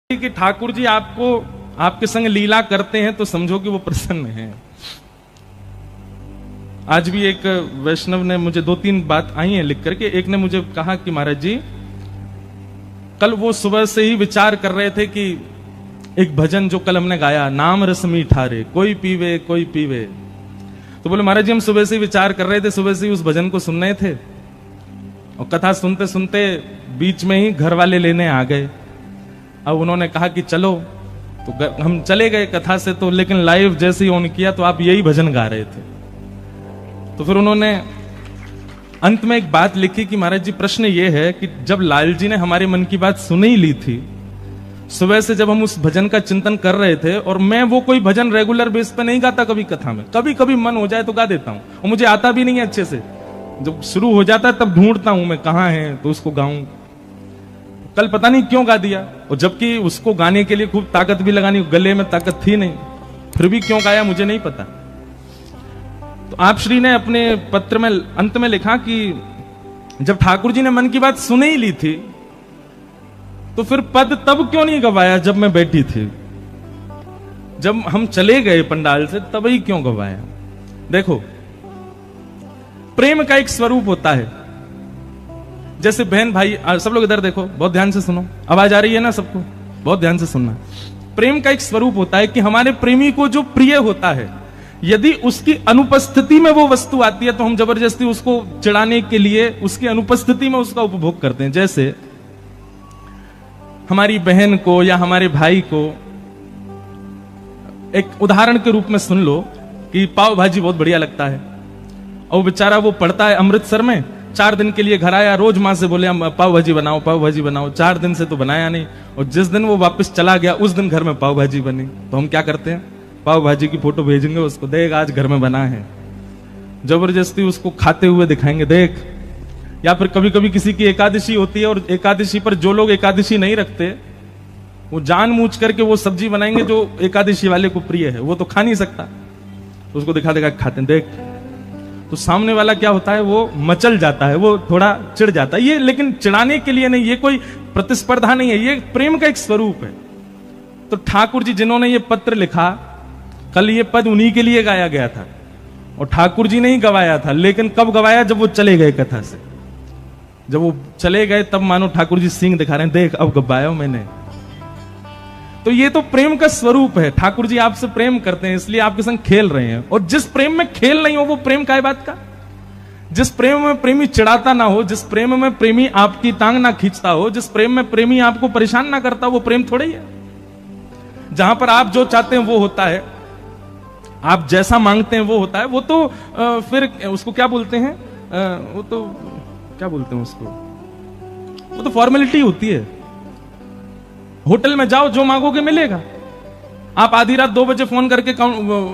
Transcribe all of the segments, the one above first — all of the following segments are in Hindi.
कि ठाकुर जी आपको आपके संग लीला करते हैं तो समझो कि वो प्रसन्न हैं। आज भी एक वैष्णव ने मुझे 2-3 बात आई हैं लिख करके। एक ने मुझे कहा कि महाराज जी कल वो सुबह से ही विचार कर रहे थे कि एक भजन जो कल हमने गाया, नाम रस मीठा रे कोई पीवे कोई पीवे। तो बोले महाराज जी हम सुबह से ही विचार कर रहे थे, सुबह से ही उस भजन को सुन रहे थे और कथा सुनते सुनते बीच में ही घर वाले लेने आ गए। अब उन्होंने कहा कि चलो, तो हम चले गए कथा से। तो लेकिन लाइव जैसे ही ऑन किया तो आप यही भजन गा रहे थे। तो फिर उन्होंने अंत में एक बात लिखी कि महाराज जी प्रश्न ये है कि जब लाल जी ने हमारे मन की बात सुन ही ली थी, सुबह से जब हम उस भजन का चिंतन कर रहे थे, और मैं वो कोई भजन रेगुलर बेस पे नहीं गाता, कभी कथा में कभी कभी मन हो जाए तो गा देता हूं और मुझे आता भी नहीं है अच्छे से। जब शुरू हो जाता है तब ढूंढता हूं मैं कहां है तो उसको गाऊं। कल पता नहीं क्यों गा दिया, और जबकि उसको गाने के लिए खूब ताकत भी लगानी, गले में ताकत थी नहीं, फिर भी क्यों गाया मुझे नहीं पता। तो आप श्री ने अपने पत्र में अंत में लिखा कि जब ठाकुर जी ने मन की बात सुन ही ली थी तो फिर पद तब क्यों नहीं गवाया जब मैं बैठी थी, जब हम चले गए पंडाल से तब ही क्यों गवाया। देखो प्रेम का एक स्वरूप होता है, जैसे बहन भाई, सब लोग इधर देखो, बहुत ध्यान से सुनो, आवाज आ रही है ना सबको, बहुत ध्यान से सुनना। प्रेम का एक स्वरूप होता है कि हमारे प्रेमी को जो प्रिय होता है, यदि उसकी अनुपस्थिति में वो वस्तु आती है तो हम जबरदस्ती उसको चिढ़ाने के लिए उसकी अनुपस्थिति में उसका उपभोग करते हैं। जैसे हमारी बहन को या हमारे भाई को, एक उदाहरण के रूप में सुन लो कि पाव भाजी बहुत बढ़िया लगता है, और बेचारा वो पढ़ता है अमृतसर में, 4 दिन के लिए घर आया, रोज मां से बोले हम पाव भाजी बनाओ पाव भाजी बनाओ, 4 दिन से तो बनाया नहीं, और जिस दिन वो वापस चला गया उस दिन घर में पाव भाजी बनी। तो हम क्या करते हैं, पाव भाजी की फोटो भेजेंगे उसको, देख आज घर में बना है, जबरदस्ती उसको खाते हुए दिखाएंगे देख। या फिर कभी कभी किसी की एकादशी होती है और एकादशी पर जो लोग एकादशी नहीं रखते वो जानबूझ करके वो सब्जी बनाएंगे जो एकादशी वाले को प्रिय है, वो तो खा नहीं सकता, तो उसको दिखा देगा खाते देख। तो सामने वाला क्या होता है, वो मचल जाता है, वो थोड़ा चिढ़ जाता है। ये लेकिन चिढ़ाने के लिए नहीं, ये कोई प्रतिस्पर्धा नहीं है, ये प्रेम का एक स्वरूप है। तो ठाकुर जी जिन्होंने ये पत्र लिखा, कल ये पद उन्हीं के लिए गाया गया था और ठाकुर जी ने ही गवाया था। लेकिन कब गवाया, जब वो चले गए कथा से। जब वो चले गए तब मानो ठाकुर जी सींग दिखा रहे हैं, देख अब गवाया मैंने। तो ये तो प्रेम का स्वरूप है। ठाकुर जी आपसे प्रेम करते हैं इसलिए आपके संग खेल रहे हैं, और जिस प्रेम में खेल नहीं हो वो प्रेम काय बात का। जिस प्रेम में प्रेमी चिढ़ाता ना हो, जिस प्रेम में प्रेमी आपकी टांग ना खींचता हो, जिस प्रेम में प्रेमी आपको परेशान ना करता, वो प्रेम थोड़ा ही है। जहां पर आप जो चाहते हैं वो होता है, आप जैसा मांगते हैं वो होता है। वो तो फिर उसको क्या बोलते हैं, वो तो क्या बोलते हैं उसको, वो तो फॉर्मेलिटी होती है। होटल में जाओ जो मांगोगे मिलेगा। आप आधी रात 2 बजे फोन करके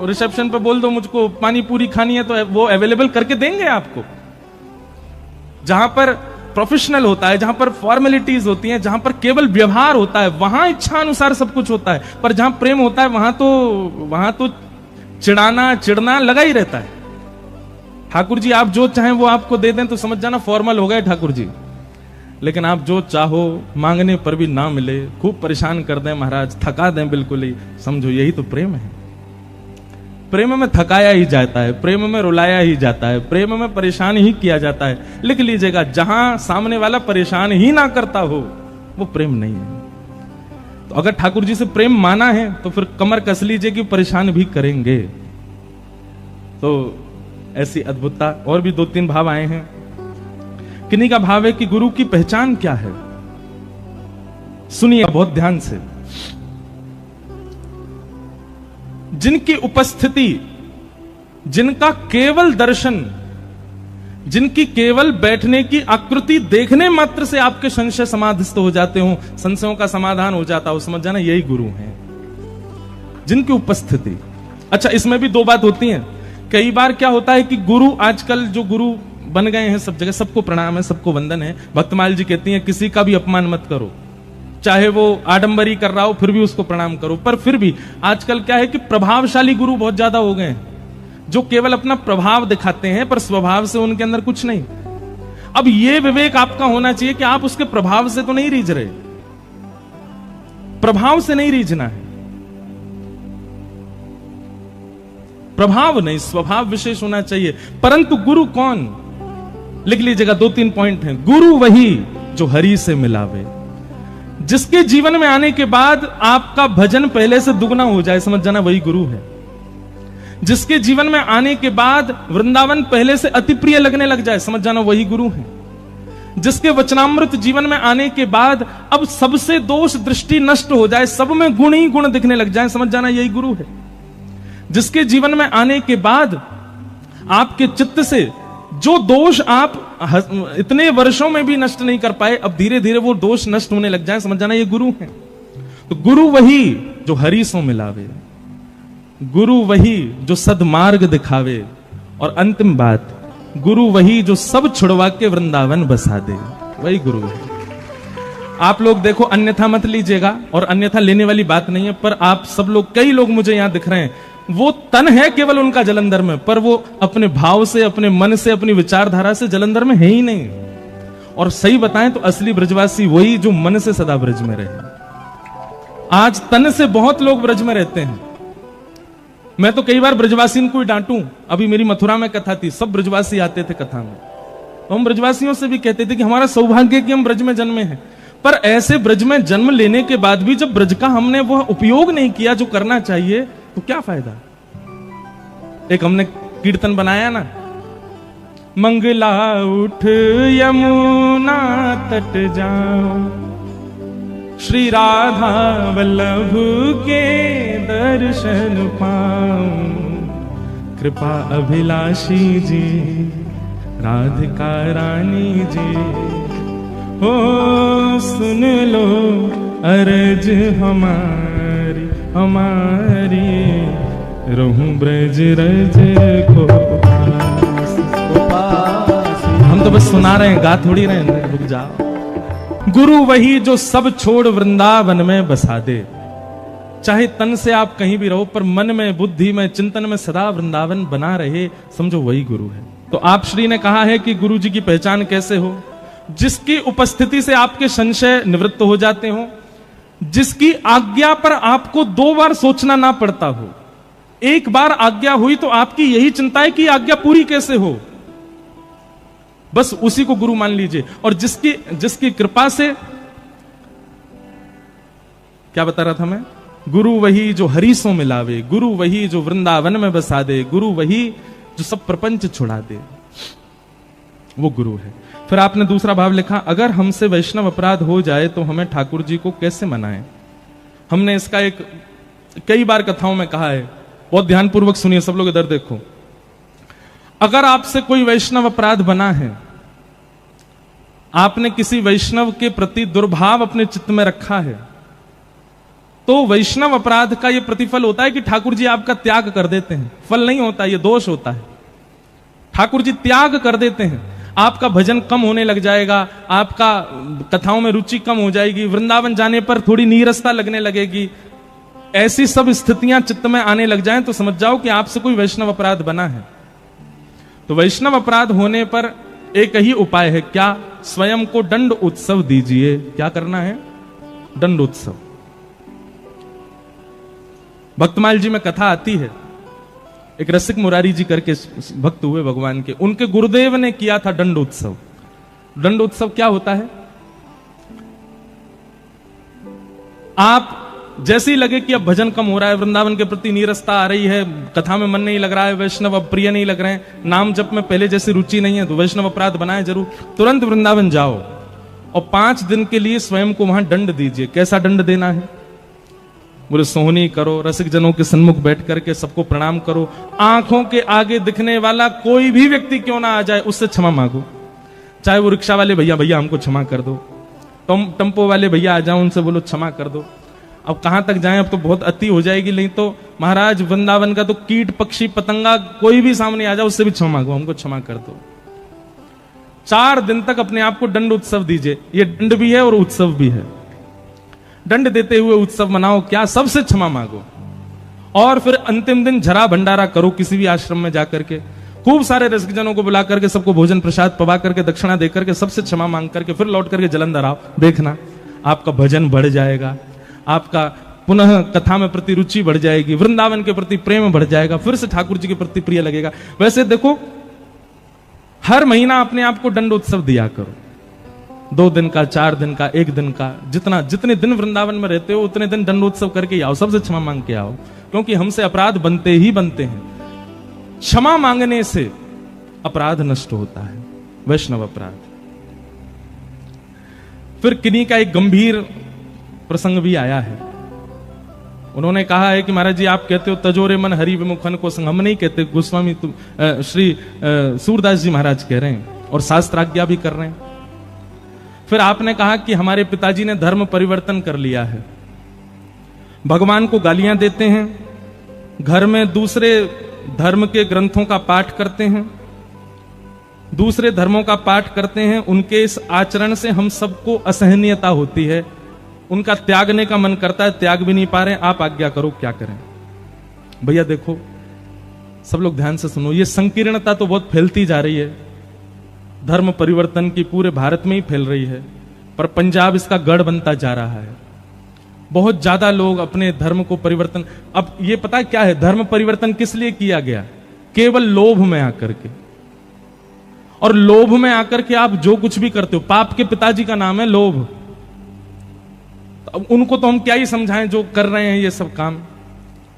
रिसेप्शन पे बोल दो मुझको पानी पूरी खानी है, तो वो अवेलेबल करके देंगे आपको। जहां पर प्रोफेशनल होता है, जहां पर फॉर्मेलिटीज होती हैं, जहां पर केवल व्यवहार होता है, वहां इच्छा अनुसार सब कुछ होता है। पर जहां प्रेम होता है वहां तो चिढ़ाना चिढ़ना लगा ही रहता है। ठाकुर जी आप जो चाहें वो आपको दे दें तो समझ जाना फॉर्मल हो गए ठाकुर जी। लेकिन आप जो चाहो मांगने पर भी ना मिले, खूब परेशान कर दें महाराज, थका दें बिल्कुल ही, समझो यही तो प्रेम है। प्रेम में थकाया ही जाता है, प्रेम में रुलाया ही जाता है, प्रेम में परेशान ही किया जाता है। लिख लीजिएगा, जहां सामने वाला परेशान ही ना करता हो वो प्रेम नहीं है। तो अगर ठाकुर जी से प्रेम माना है तो फिर कमर कस लीजिए कि परेशान भी करेंगे। तो ऐसी अद्भुतता। और भी 2-3 भाव आए हैं। किन्हीं का भाव है कि गुरु की पहचान क्या है, सुनिए बहुत ध्यान से। जिनकी उपस्थिति, जिनका केवल दर्शन, जिनकी केवल बैठने की आकृति देखने मात्र से आपके संशय समाधिस्थ हो जाते हो, संशयों का समाधान हो जाता हो, समझ जाना यही गुरु हैं। जिनकी उपस्थिति। अच्छा, इसमें भी 2 बात होती हैं। कई बार क्या होता है कि गुरु, आजकल जो गुरु बन गए हैं सब जगह, सबको प्रणाम है, सबको वंदन है। भक्तमाल जी कहती हैं किसी का भी अपमान मत करो, चाहे वो आडंबरी कर रहा हो फिर भी उसको प्रणाम करो। पर फिर भी आजकल क्या है कि प्रभावशाली गुरु बहुत ज्यादा हो गए हैं, जो केवल अपना प्रभाव दिखाते हैं पर स्वभाव से उनके अंदर कुछ नहीं। अब ये विवेक आपका होना चाहिए कि आप उसके प्रभाव से तो नहीं रीझ रहे, प्रभाव से नहीं रीझना है, प्रभाव नहीं, स्वभाव विशेष होना चाहिए। परंतु गुरु कौन, लिख लीजिएगा, 2-3 पॉइंट हैं। गुरु वही जो हरि से मिलावे, जिसके जीवन में आने के बाद आपका भजन पहले से दुगना हो जाए, समझ जाना वही गुरु है। जिसके जीवन में आने के बाद वृंदावन पहले से अति प्रिय लगने लग जाए, समझ जाना वही गुरु है। जिसके वचनामृत जीवन में आने के बाद अब सबसे दोष दृष्टि नष्ट हो जाए, सब में गुण ही गुण दिखने लग जाए, समझ जाना यही गुरु है। जिसके जीवन में आने के बाद आपके चित्त से जो दोष आप इतने वर्षों में भी नष्ट नहीं कर पाए, अब धीरे धीरे वो दोष नष्ट होने लग जाए, समझ जाना ये गुरु है। तो गुरु वही जो हरि सो मिलावे, गुरु वही जो सदमार्ग दिखावे, और अंतिम बात, गुरु वही जो सब छुड़वा के वृंदावन बसा दे, वही गुरु है। आप लोग देखो, अन्यथा मत लीजिएगा, और अन्यथा लेने वाली बात नहीं है, पर आप सब लोग, कई लोग मुझे यहां दिख रहे हैं, वो तन है केवल उनका जलंधर में, पर वो अपने भाव से, अपने मन से, अपनी विचारधारा से जलंधर में है ही नहीं। और सही बताएं तो असली ब्रजवासी वही जो मन से सदा ब्रज में रहे। आज तन से बहुत लोग ब्रज में रहते हैं। मैं तो कई बार ब्रजवासी को ही डांटूं। अभी मेरी मथुरा में कथा थी, सब ब्रजवासी आते थे कथा में, तो हम ब्रजवासियों से भी कहते थे कि हमारा सौभाग्य कि हम ब्रज में जन्मे हैं। पर ऐसे ब्रज में जन्म लेने के बाद भी जब ब्रज का हमने वह उपयोग नहीं किया जो करना चाहिए, तो क्या फायदा। एक हमने कीर्तन बनाया ना, मंगला उठ यमुना तट जाओ, श्री राधा वल्लभ के दर्शन पाऊं, कृपा अभिलाषी जी राधिका रानी जी, हो सुन लो अर्ज हमारी हमारी, रहूं ब्रज रज को पास। हम तो बस सुना रहे हैं, गा थोड़ी रहे हैं, रुक जाओ। गुरु वही जो सब छोड़ वृंदावन में बसा दे। चाहे तन से आप कहीं भी रहो, पर मन में, बुद्धि में, चिंतन में सदा वृंदावन बना रहे, समझो वही गुरु है। तो आप श्री ने कहा है कि गुरु जी की पहचान कैसे हो, जिसकी उपस्थिति से आपके संशय निवृत्त हो जाते हो, जिसकी आज्ञा पर आपको 2 बार सोचना ना पड़ता हो। एक बार आज्ञा हुई तो आपकी यही चिंता है कि आज्ञा पूरी कैसे हो, बस उसी को गुरु मान लीजिए। और जिसकी कृपा से, क्या बता रहा था मैं, गुरु वही जो हरि सो मिलावे, गुरु वही जो वृंदावन में बसा दे, गुरु वही जो सब प्रपंच छुड़ा दे, वो गुरु है। फिर आपने दूसरा भाव लिखा, अगर हमसे वैष्णव अपराध हो जाए तो हमें ठाकुर जी को कैसे मनाएं। हमने इसका एक कई बार कथाओं में कहा है, बहुत ध्यानपूर्वक सुनिए सब लोग, इधर देखो। अगर आपसे कोई वैष्णव अपराध बना है, आपने किसी वैष्णव के प्रति दुर्भाव अपने चित्त में रखा है, तो वैष्णव अपराध का यह प्रतिफल होता है कि ठाकुर जी आपका त्याग कर देते हैं। फल नहीं होता, यह दोष होता है। ठाकुर जी त्याग कर देते हैं, आपका भजन कम होने लग जाएगा, आपका कथाओं में रुचि कम हो जाएगी, वृंदावन जाने पर थोड़ी नीरसता लगने लगेगी। ऐसी सब स्थितियां चित्त में आने लग जाएं तो समझ जाओ कि आपसे कोई वैष्णव अपराध बना है। तो वैष्णव अपराध होने पर एक ही उपाय है, क्या, स्वयं को दंड उत्सव दीजिए। क्या करना है, दंड उत्सव। भक्तमाल जी में कथा आती है, एक रसिक मुरारी जी करके भक्त हुए भगवान के, उनके गुरुदेव ने किया था दंड उत्सव। दंड उत्सव क्या होता है, आप जैसे ही लगे कि अब भजन कम हो रहा है, वृंदावन के प्रति नीरसता आ रही है, कथा में मन नहीं लग रहा है, वैष्णव अब प्रिय नहीं लग रहे हैं, नाम जप में पहले जैसी रुचि नहीं है, तो वैष्णव अपराध बनाए जरूर, तुरंत वृंदावन जाओ और 5 दिन के लिए स्वयं को वहां दंड दीजिए। कैसा दंड देना है, बोले सोहनी करो, रसिक जनों के सन्मुख बैठ करके सबको प्रणाम करो, आंखों के आगे दिखने वाला कोई भी व्यक्ति क्यों ना आ जाए उससे क्षमा मांगो। चाहे वो रिक्शा वाले भैया, भैया हमको क्षमा कर दो, टेम्पो वाले भैया आ जाओ, उनसे बोलो क्षमा कर दो। अब कहां तक जाएं, अब तो बहुत अति हो जाएगी, नहीं तो महाराज वृंदावन का तो कीट पक्षी पतंगा कोई भी सामने आ जाए उससे भी क्षमा मांगो, हमको क्षमा कर दो। 4 दिन तक अपने आप को दंड उत्सव दीजिए। ये दंड भी है और उत्सव भी है। दंड देते हुए उत्सव मनाओ, क्या, सबसे क्षमा मांगो। और फिर अंतिम दिन झरा भंडारा करो किसी भी आश्रम में जाकर के, खूब सारे रसिकजनों को बुला करके सबको भोजन प्रसाद पवा करके दक्षिणा देकर के सबसे क्षमा मांग करके फिर लौट करके जलंधर आओ। देखना आपका भजन बढ़ जाएगा, आपका पुनः कथा में प्रति रुचि बढ़ जाएगी, वृंदावन के प्रति प्रेम बढ़ जाएगा, फिर से ठाकुर जी के प्रति प्रिय लगेगा। वैसे देखो, हर महीना अपने आप को दंडोत्सव दिया करो, 2 दिन का, 4 दिन का, 1 दिन का, जितने दिन वृंदावन में रहते हो उतने दिन दंडोत्सव करके आओ, सबसे क्षमा मांग के आओ, क्योंकि हमसे अपराध बनते ही बनते हैं। क्षमा मांगने से अपराध नष्ट होता है, वैष्णव अपराध। फिर किन्हीं का एक गंभीर प्रसंग भी आया है। उन्होंने कहा है कि महाराज जी, आप कहते हो तजोरे मन हरि विमुखन को संग, हम नहीं कहते, गोस्वामी श्री सूरदास जी महाराज कह रहे हैं और शास्त्राज्ञा भी कर रहे हैं। फिर आपने कहा कि हमारे पिताजी ने धर्म परिवर्तन कर लिया है, भगवान को गालियां देते हैं, घर में दूसरे धर्म के ग्रंथों का पाठ करते हैं, दूसरे धर्मों का पाठ करते हैं। उनके इस आचरण से हम सबको असहनीयता होती है, उनका त्यागने का मन करता है, त्याग भी नहीं पा रहे, आप आज्ञा करो क्या करें। भैया देखो, सब लोग ध्यान से सुनो, ये संकीर्णता तो बहुत फैलती जा रही है, धर्म परिवर्तन की पूरे भारत में ही फैल रही है, पर पंजाब इसका गढ़ बनता जा रहा है। बहुत ज्यादा लोग अपने धर्म को परिवर्तन, अब ये पता है क्या है, धर्म परिवर्तन किस लिए किया गया? केवल लोभ में आकर के, और लोभ में आकर के आप जो कुछ भी करते हो, पाप के पिताजी का नाम है लोभ। अब उनको तो हम क्या ही समझाएं जो कर रहे हैं ये सब काम।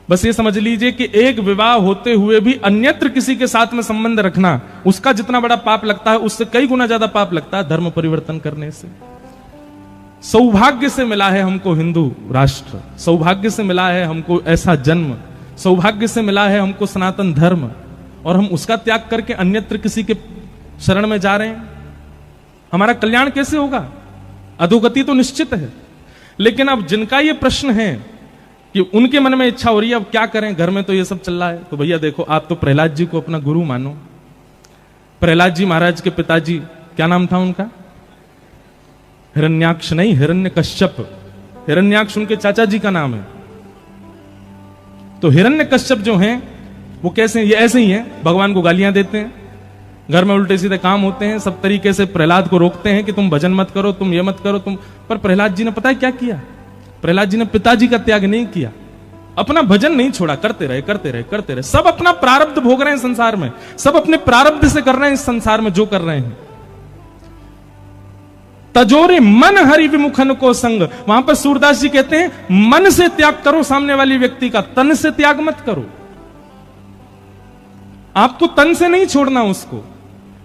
बस ये समझ लीजिए कि एक विवाह होते हुए भी अन्यत्र किसी के साथ में संबंध रखना, उसका जितना बड़ा पाप लगता है उससे कई गुना ज्यादा पाप लगता है धर्म परिवर्तन करने से। सौभाग्य से मिला है हमको हिंदू राष्ट्र, सौभाग्य से मिला है हमको ऐसा जन्म, सौभाग्य से मिला है हमको सनातन धर्म, और हम उसका त्याग करके अन्यत्र किसी के शरण में जा रहे हैं। हमारा कल्याण कैसे होगा? अधोगति तो निश्चित है। लेकिन अब जिनका ये प्रश्न है कि उनके मन में इच्छा हो रही है अब क्या करें, घर में तो ये सब चल रहा है, तो भैया देखो, आप तो प्रहलाद जी को अपना गुरु मानो। प्रहलाद जी महाराज के पिताजी, क्या नाम था उनका? हिरण्याक्ष नहीं, हिरण्यकश्यप। हिरण्याक्ष उनके चाचा जी का नाम है। तो हिरण्यकश्यप जो हैं वो कैसे, ये ऐसे ही हैं, भगवान को गालियां देते हैं, घर में उल्टे सीधे काम होते हैं, सब तरीके से प्रहलाद को रोकते हैं कि तुम भजन मत करो, तुम ये मत करो, तुम। पर प्रहलाद जी ने पता है क्या किया? प्रहलाद जी ने पिताजी का त्याग नहीं किया, अपना भजन नहीं छोड़ा, करते रहे करते रहे करते रहे। सब अपना प्रारब्ध भोग रहे हैं संसार में, सब अपने प्रारब्ध से कर रहे हैं इस संसार में जो कर रहे हैं। तजोरे मन हरि विमुखन को संग, वहां पर सूरदास जी कहते हैं मन से त्याग करो सामने वाली व्यक्ति का, तन से त्याग मत करो। आपको तन से नहीं छोड़ना उसको,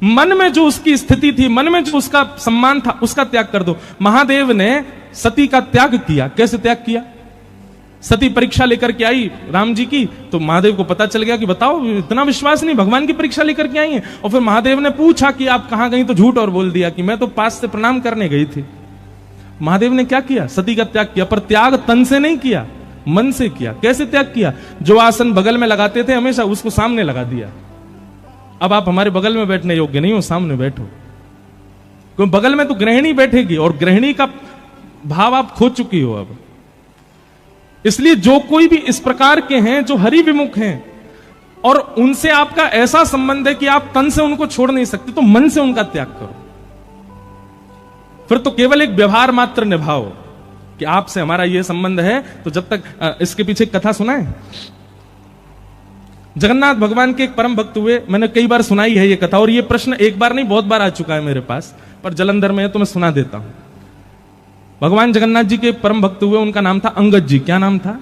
मन में जो उसकी स्थिति थी, मन में जो उसका सम्मान था, उसका त्याग कर दो। महादेव ने सती का त्याग किया। कैसे त्याग किया? सती परीक्षा लेकर के आई राम जी की, तो महादेव को पता चल गया कि बताओ इतना विश्वास नहीं, भगवान की परीक्षा लेकर के आई है। और फिर महादेव ने पूछा कि आप कहां गई, तो झूठ और बोल दिया कि मैं तो पास से प्रणाम करने गई थी। महादेव ने क्या किया? सती का त्याग किया, पर त्याग तन से नहीं किया, मन से किया। कैसे त्याग किया? जो आसन बगल में लगाते थे हमेशा, उसको सामने लगा दिया। अब आप हमारे बगल में बैठने योग्य नहीं हो, सामने बैठो, क्योंकि बगल में तो गृहिणी बैठेगी और गृहिणी का भाव आप खो चुकी हो अब। इसलिए जो कोई भी इस प्रकार के हैं जो हरि विमुख हैं और उनसे आपका ऐसा संबंध है कि आप तन से उनको छोड़ नहीं सकते, तो मन से उनका त्याग करो। फिर तो केवल एक व्यवहार मात्र निभाओ कि आपसे हमारा यह संबंध है। तो जब तक इसके पीछे कथा सुना है, जगन्नाथ भगवान के एक परम भक्त हुए, मैंने कई बार सुनाई है ये कथा, और ये प्रश्न एक बार नहीं बहुत बार आ चुका है मेरे पास, पर जलंधर में है तो मैं सुना देता हूं। भगवान जगन्नाथ जी के परम भक्त हुए, उनका नाम था अंगद जी। क्या नाम था?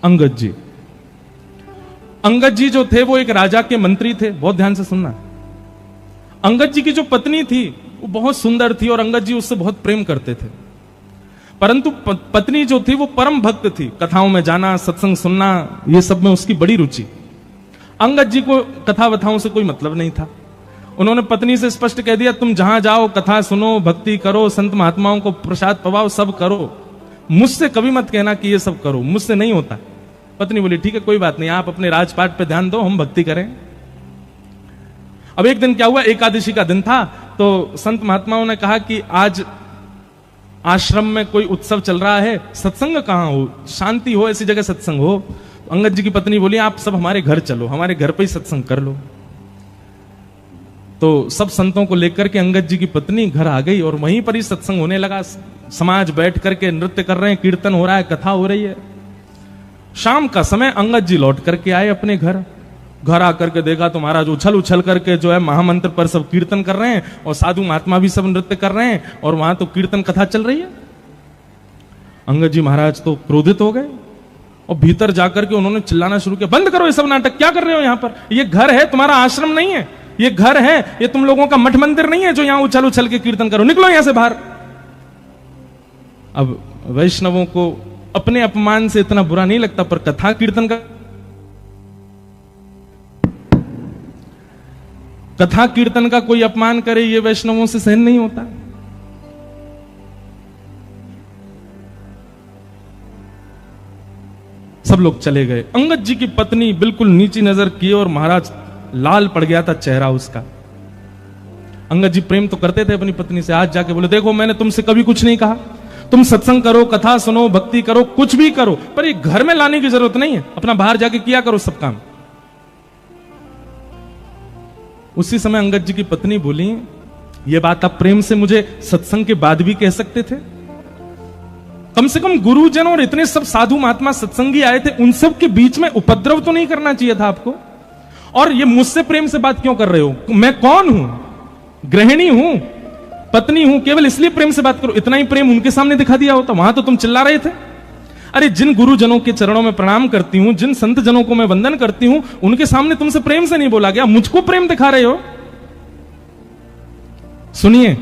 अंगद जी। अंगद जी जो थे वो एक राजा के मंत्री थे। बहुत ध्यान से सुनना। अंगद जी की जो पत्नी थी वो बहुत सुंदर थी और अंगद जी उससे बहुत प्रेम करते थे, परंतु पत्नी जो थी वो परम भक्त थी, कथाओं में जाना, सत्संग सुनना, ये सब में उसकी बड़ी रुचि। अंगद जी को कथा वथाओं से कोई मतलब नहीं था। उन्होंने पत्नी से स्पष्ट कह दिया, तुम जहां जाओ कथा सुनो, भक्ति करो, संत महात्माओं को प्रसाद पवाओ, सब करो, मुझसे कभी मत कहना कि ये सब करो, मुझसे नहीं होता। पत्नी बोली ठीक है कोई बात नहीं, आप अपने राजपाट पे ध्यान दो, हम भक्ति करें। अब एक दिन क्या हुआ, एकादशी का दिन था, तो संत महात्माओं ने कहा कि आज आश्रम में कोई उत्सव चल रहा है, सत्संग कहां हो, शांति हो, ऐसी जगह सत्संग हो। अंगद जी की पत्नी बोली आप सब हमारे घर चलो, हमारे घर पे ही सत्संग कर लो। तो सब संतों को लेकर के अंगद जी की पत्नी घर आ गई और वहीं पर ही सत्संग होने लगा। समाज बैठ करके नृत्य कर रहे हैं, कीर्तन हो रहा है, कथा हो रही है। शाम का समय अंगद जी लौट करके आए अपने घर। घर आकर के देखा तो महाराज उछल उछल करके जो है महामंत्र पर सब कीर्तन कर रहे हैं और साधु महात्मा भी सब नृत्य कर रहे हैं और वहां तो कीर्तन कथा चल रही है। अंगद जी महाराज तो क्रोधित हो गए और भीतर जाकर के उन्होंने चिल्लाना शुरू किया, बंद करो ये सब नाटक, क्या कर रहे हो यहां पर? ये घर है, तुम्हारा आश्रम नहीं है। ये घर है, ये तुम लोगों का मठ मंदिर नहीं है जो यहां उछल उछल के कीर्तन करो, निकलो यहां से बाहर। अब वैष्णवों को अपने अपमान से इतना बुरा नहीं लगता, पर कथा कीर्तन का कोई अपमान करे, ये वैष्णवों से सहन नहीं होता। सब लोग चले गए। अंगद जी की पत्नी बिल्कुल नीची नजर किए और महाराज लाल पड़ गया था चेहरा उसका। अंगद जी प्रेम तो करते थे अपनी पत्नी से, आज जाके बोले, देखो मैंने तुमसे कभी कुछ नहीं कहा, तुम सत्संग करो, कथा सुनो, भक्ति करो, कुछ भी करो, पर ये घर में लाने की जरूरत नहीं है, अपना बाहर जाके किया करो सब काम। उसी समय अंगद जी की पत्नी बोली, ये बात आप प्रेम से मुझे सत्संग के बाद भी कह सकते थे। कम से कम गुरुजन और इतने सब साधु महात्मा सत्संगी आए थे, उन सब के बीच में उपद्रव तो नहीं करना चाहिए था आपको। और ये मुझसे प्रेम से बात क्यों कर रहे हो? मैं कौन हूं? गृहिणी हूं, पत्नी हूं, केवल इसलिए प्रेम से बात करो। इतना ही प्रेम उनके सामने दिखा दिया होता, वहां तो तुम चिल्ला रहे थे। अरे जिन गुरुजनों के चरणों में प्रणाम करती हूं, जिन संत जनों को मैं वंदन करती हूं, उनके सामने तुमसे प्रेम से नहीं बोला गया, मुझको प्रेम दिखा रहे हो। सुनिए,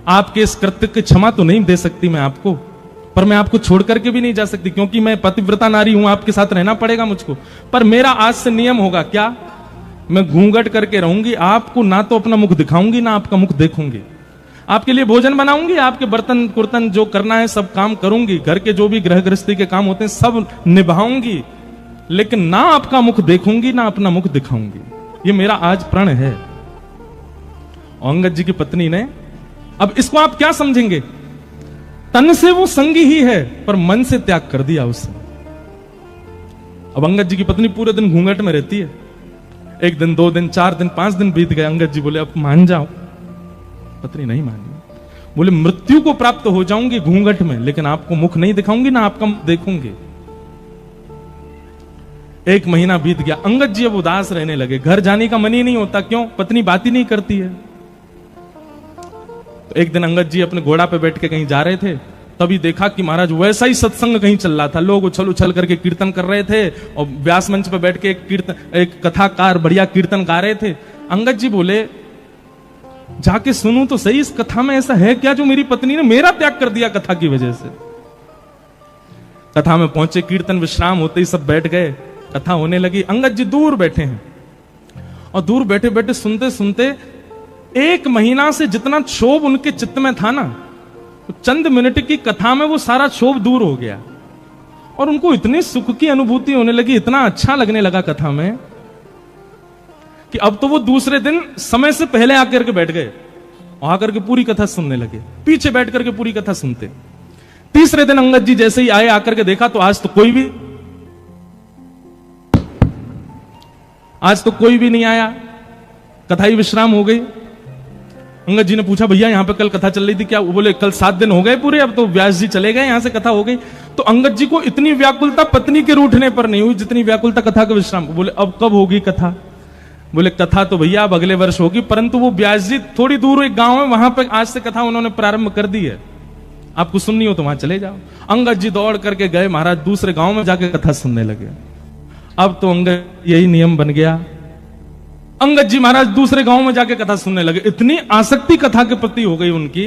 आपके इस कृत्य की क्षमा तो नहीं दे सकती मैं आपको, पर मैं आपको छोड़ करके भी नहीं जा सकती, क्योंकि मैं पतिव्रता नारी हूं, आपके साथ रहना पड़ेगा मुझको। पर मेरा आज से नियम होगा, क्या? मैं घूंघट करके रहूंगी, आपको ना तो अपना मुख दिखाऊंगी ना आपका मुख देखूंगी। आपके लिए भोजन बनाऊंगी, आपके बर्तन कुर्तन जो करना है सब काम करूंगी, घर के जो भी गृह गृहस्थी के काम होते हैं सब निभाऊंगी, लेकिन ना आपका मुख देखूंगी ना अपना मुख दिखाऊंगी। ये मेरा आज प्रण है। अंगद जी की पत्नी ने, अब इसको आप क्या समझेंगे? तन से वो संगी ही है, पर मन से त्याग कर दिया उसने। अब अंगद जी की पत्नी पूरे दिन घूंघट में रहती है। एक दिन, 2 दिन, 4 दिन, 5 दिन बीत गए। अंगद जी बोले, अब मान जाओ। पत्नी नहीं मानी, बोले, मृत्यु को प्राप्त हो जाऊंगी घूंघट में, लेकिन आपको मुख नहीं दिखाऊंगी ना आपका मुख देखूंगी। 1 महीना बीत गया। अंगद जी अब उदास रहने लगे, घर जाने का मन ही नहीं होता। क्यों? पत्नी बात ही नहीं करती है। तो एक दिन अंगद जी अपने घोड़ा पे बैठ के कहीं जा रहे थे, तभी देखा कि महाराज वैसा ही सत्संग कहीं चल रहा था। लोग उछल उछल करके कीर्तन कर रहे थे और व्यास मंच पे बैठ के एक कथाकार बढ़िया कीर्तन गा रहे थे। अंगद जी बोले, जाके सुनूं तो सही, इस कथा में ऐसा है क्या जो मेरी पत्नी ने मेरा त्याग कर दिया कथा की वजह से। कथा में पहुंचे, कीर्तन विश्राम होते ही सब बैठ गए, कथा होने लगी। अंगद जी दूर बैठे हैं और दूर बैठे बैठे सुनते सुनते 1 महीना से जितना क्षोभ उनके चित्त में था ना, तो चंद मिनट की कथा में वो सारा क्षोभ दूर हो गया और उनको इतनी सुख की अनुभूति होने लगी, इतना अच्छा लगने लगा कथा में कि अब तो वो दूसरे दिन समय से पहले आकर के बैठ गए, आकर के पूरी कथा सुनने लगे, पीछे बैठ करके पूरी कथा सुनते। तीसरे दिन अंगद जी जैसे ही आए, आकर के देखा तो आज तो कोई भी नहीं आया, कथा ही विश्राम हो गई। अंगद जी ने पूछा, भैया यहां पे कल कथा चल रही थी क्या? वो बोले, कल 7 दिन हो गए पूरे, अब तो व्यास जी चले गए, यहां से कथा हो गई। तो अंगद जी को इतनी व्याकुलता पत्नी के रूठने पर नहीं हुई जितनी व्याकुलता कथा के विश्राम। बोले, अब कब होगी कथा? बोले, कथा तो भैया अब अगले वर्ष होगी, परंतु वो व्यास जी थोड़ी दूर एक गांव है, वहां पर आज से कथा उन्होंने प्रारंभ कर दी है, आपको सुननी हो तो वहां चले जाओ। अंगद जी दौड़ करके गए, महाराज दूसरे गांव में जाके कथा सुनने लगे। अब तो अंगद यही नियम बन गया, अंगद जी महाराज दूसरे गांव में जाके कथा सुनने लगे। इतनी आसक्ति कथा के प्रति हो गई उनकी।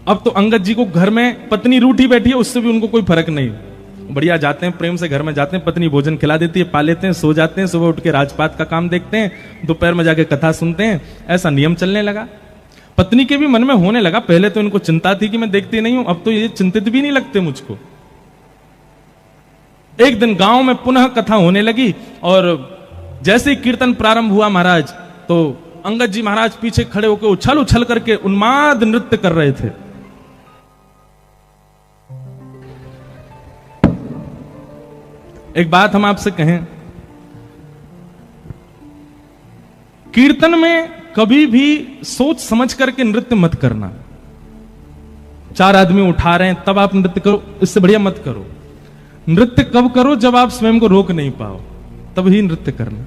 अब तो अंगद जी को घर में पत्नी रूठी बैठी है, उससे भी उनको कोई फर्क नहीं, बढ़िया जाते हैं, प्रेम से घर में जाते हैं, पत्नी भोजन खिला देती है, पा लेते हैं, सो जाते हैं, सुबह उठ के राजपाट का काम देखते हैं, दोपहर में जाके कथा सुनते हैं। ऐसा नियम चलने लगा। पत्नी के भी मन में होने लगा, पहले तो इनको चिंता थी कि मैं देखती नहीं हूं, अब तो ये चिंतित भी नहीं लगते मुझको। एक दिन गांव में पुनः कथा होने लगी और जैसे ही कीर्तन प्रारंभ हुआ महाराज, तो अंगद जी महाराज पीछे खड़े होकर उछल उछल करके उन्माद नृत्य कर रहे थे। एक बात हम आपसे कहें, कीर्तन में कभी भी सोच समझ करके नृत्य मत करना। 4 आदमी उठा रहे हैं तब आप नृत्य करो, इससे बढ़िया मत करो। नृत्य कब करो? जब आप स्वयं को रोक नहीं पाओ, तब ही नृत्य करना।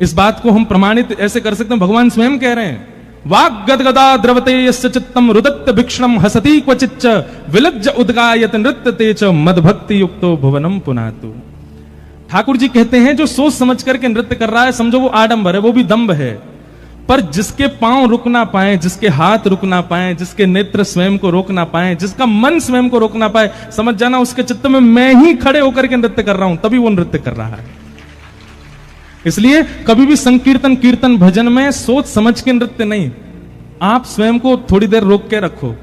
इस बात को हम प्रमाणित ऐसे कर सकते हैं, भगवान स्वयं कह रहे हैं, वाग गदगदा द्रवते यस्य चित्तम रुदत्त भिक्षणम हसति क्वचिच्च विलज्ज उद्गायत नृत्यते च मदभक्ति युक्तो भुवनम पुनातु। ठाकुर जी कहते हैं जो सोच समझ करके नृत्य कर रहा है, समझो वो आडंबर है, वो भी दंभ है। पर जिसके पांव रुक ना पाए, जिसके हाथ रुक ना पाए, जिसके नेत्र स्वयं को रोक ना पाए, जिसका मन स्वयं को रोक ना पाए, समझ जाना उसके चित्त में मैं ही खड़े होकर के नृत्य कर रहा हूं, तभी वो नृत्य कर रहा है। इसलिए कभी भी संकीर्तन, कीर्तन, भजन में सोच समझ के नृत्य नहीं। आप स्वयं को थोड़ी देर रोक के रखो,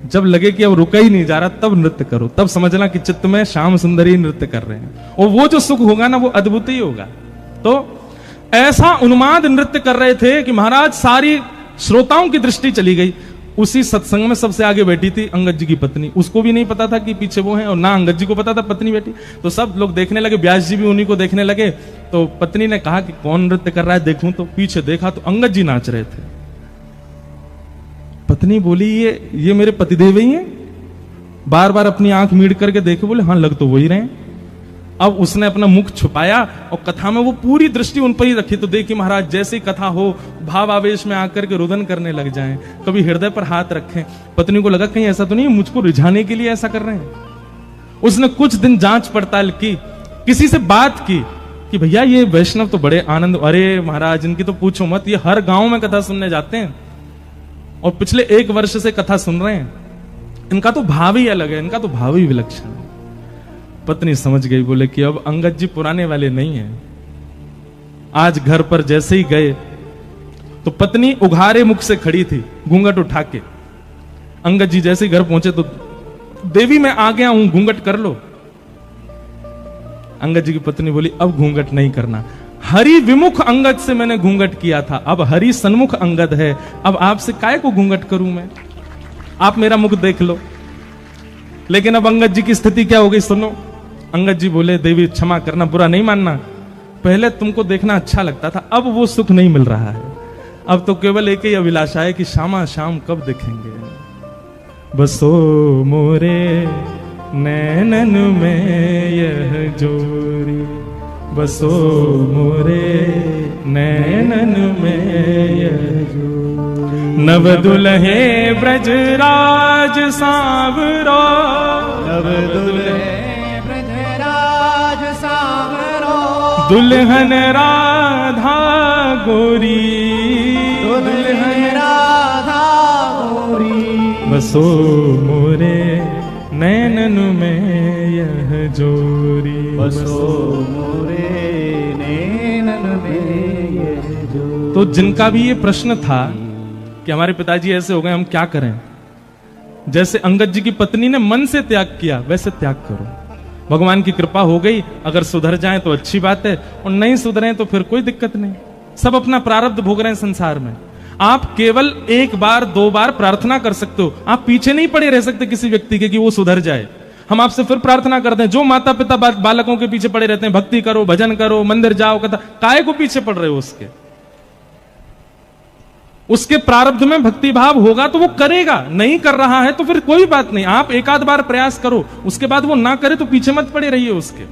जब लगे कि अब रुका ही नहीं जा रहा तब नृत्य करो, तब समझना कि चित्त में श्याम सुंदरी नृत्य कर रहे हैं, और वो जो सुख होगा ना वो अद्भुत ही होगा। तो ऐसा उन्माद नृत्य कर रहे थे कि महाराज सारी श्रोताओं की दृष्टि चली गई। उसी सत्संग में सबसे आगे बैठी थी अंगद जी की पत्नी, उसको भी नहीं पता था कि पीछे वो है, और ना अंगद जी को पता था पत्नी बैठी। तो सब लोग देखने लगे, व्यास जी भी उन्हीं को देखने लगे। तो पत्नी ने कहा कि कौन नृत्य कर रहा है देखूं, तो पीछे देखा तो अंगद जी नाच रहे थे। पत्नी बोली ये मेरे पतिदेव ही हैं? बार बार अपनी आंख मीड़ करके देखे, बोले हाँ लग तो वही रहे। अब उसने अपना मुख छुपाया और कथा में वो पूरी दृष्टि उन पर ही रखी। तो देखिए महाराज, जैसे ही कथा हो भाव आवेश में आकर के रुदन करने लग जाएं, कभी हृदय पर हाथ रखें। पत्नी को लगा कहीं ऐसा तो नहीं मुझको रिझाने के लिए ऐसा कर रहे हैं। उसने कुछ दिन जांच पड़ताल की, किसी से बात की कि भैया ये वैष्णव तो बड़े आनंद, अरे महाराज इनकी तो पूछो मत, ये हर गांव में कथा सुनने जाते हैं और पिछले 1 वर्ष से कथा सुन रहे हैं। इनका तो भाव ही अलग है, इनका तो भाव ही विलक्षण है। पत्नी समझ गई, बोले कि अब अंगद जी पुराने वाले नहीं हैं। आज घर पर जैसे ही गए तो पत्नी उघारे मुख से खड़ी थी, घूंघट उठा के। अंगद जी जैसे ही घर पहुंचे तो देवी मैं आ गया हूं, घूंघट कर लो। अंगद जी की पत्नी बोली अब घूंघट नहीं करना, हरि विमुख अंगद से मैंने घूंघट किया था, अब हरि सन्मुख अंगद है, अब आपसे काय को घूंघट करूं मैं, आप मेरा मुख देख लो। लेकिन अब अंगद जी की स्थिति क्या हो गई सुनो। अंगद जी बोले देवी क्षमा करना, बुरा नहीं मानना, पहले तुमको देखना अच्छा लगता था, अब वो सुख नहीं मिल रहा है। अब तो केवल एक ही अभिलाषा है कि श्यामा श्याम कब देखेंगे। बसो मोरे नैनन में यह जोरी, बसो मोरे नैनन में यह जोरी। नव दुल्हे ब्रजराज सांवरो, नव दुल्हे ब्रजराज सांवरो, दुल्हन राधा गोरी, दुल्हन राधा गोरी। बसो मोरे नैनन में यह जोरी, बसो मोरे नैनन में यह जोरी। तो जिनका भी ये प्रश्न था कि हमारे पिताजी ऐसे हो गए, हम क्या करें, जैसे अंगद जी की पत्नी ने मन से त्याग किया वैसे त्याग करो। भगवान की कृपा हो गई, अगर सुधर जाए तो अच्छी बात है, और नहीं सुधरे तो फिर कोई दिक्कत नहीं। सब अपना प्रारब्ध भोग रहे हैं संसार में। आप केवल 1 बार 2 बार प्रार्थना कर सकते हो, आप पीछे नहीं पड़े रह सकते किसी व्यक्ति के कि वो सुधर जाए। हम आपसे फिर प्रार्थना करते हैं, जो माता पिता बालकों के पीछे पड़े रहते हैं, भक्ति करो, भजन करो, मंदिर जाओ, कथा, काय को पीछे पड़ रहे हो उसके प्रारब्ध में भक्ति भाव होगा तो वो करेगा, नहीं कर रहा है तो फिर कोई बात नहीं, आप 1 आध बार प्रयास करो, उसके बाद वो ना करे तो पीछे मत पड़े रहिए उसके।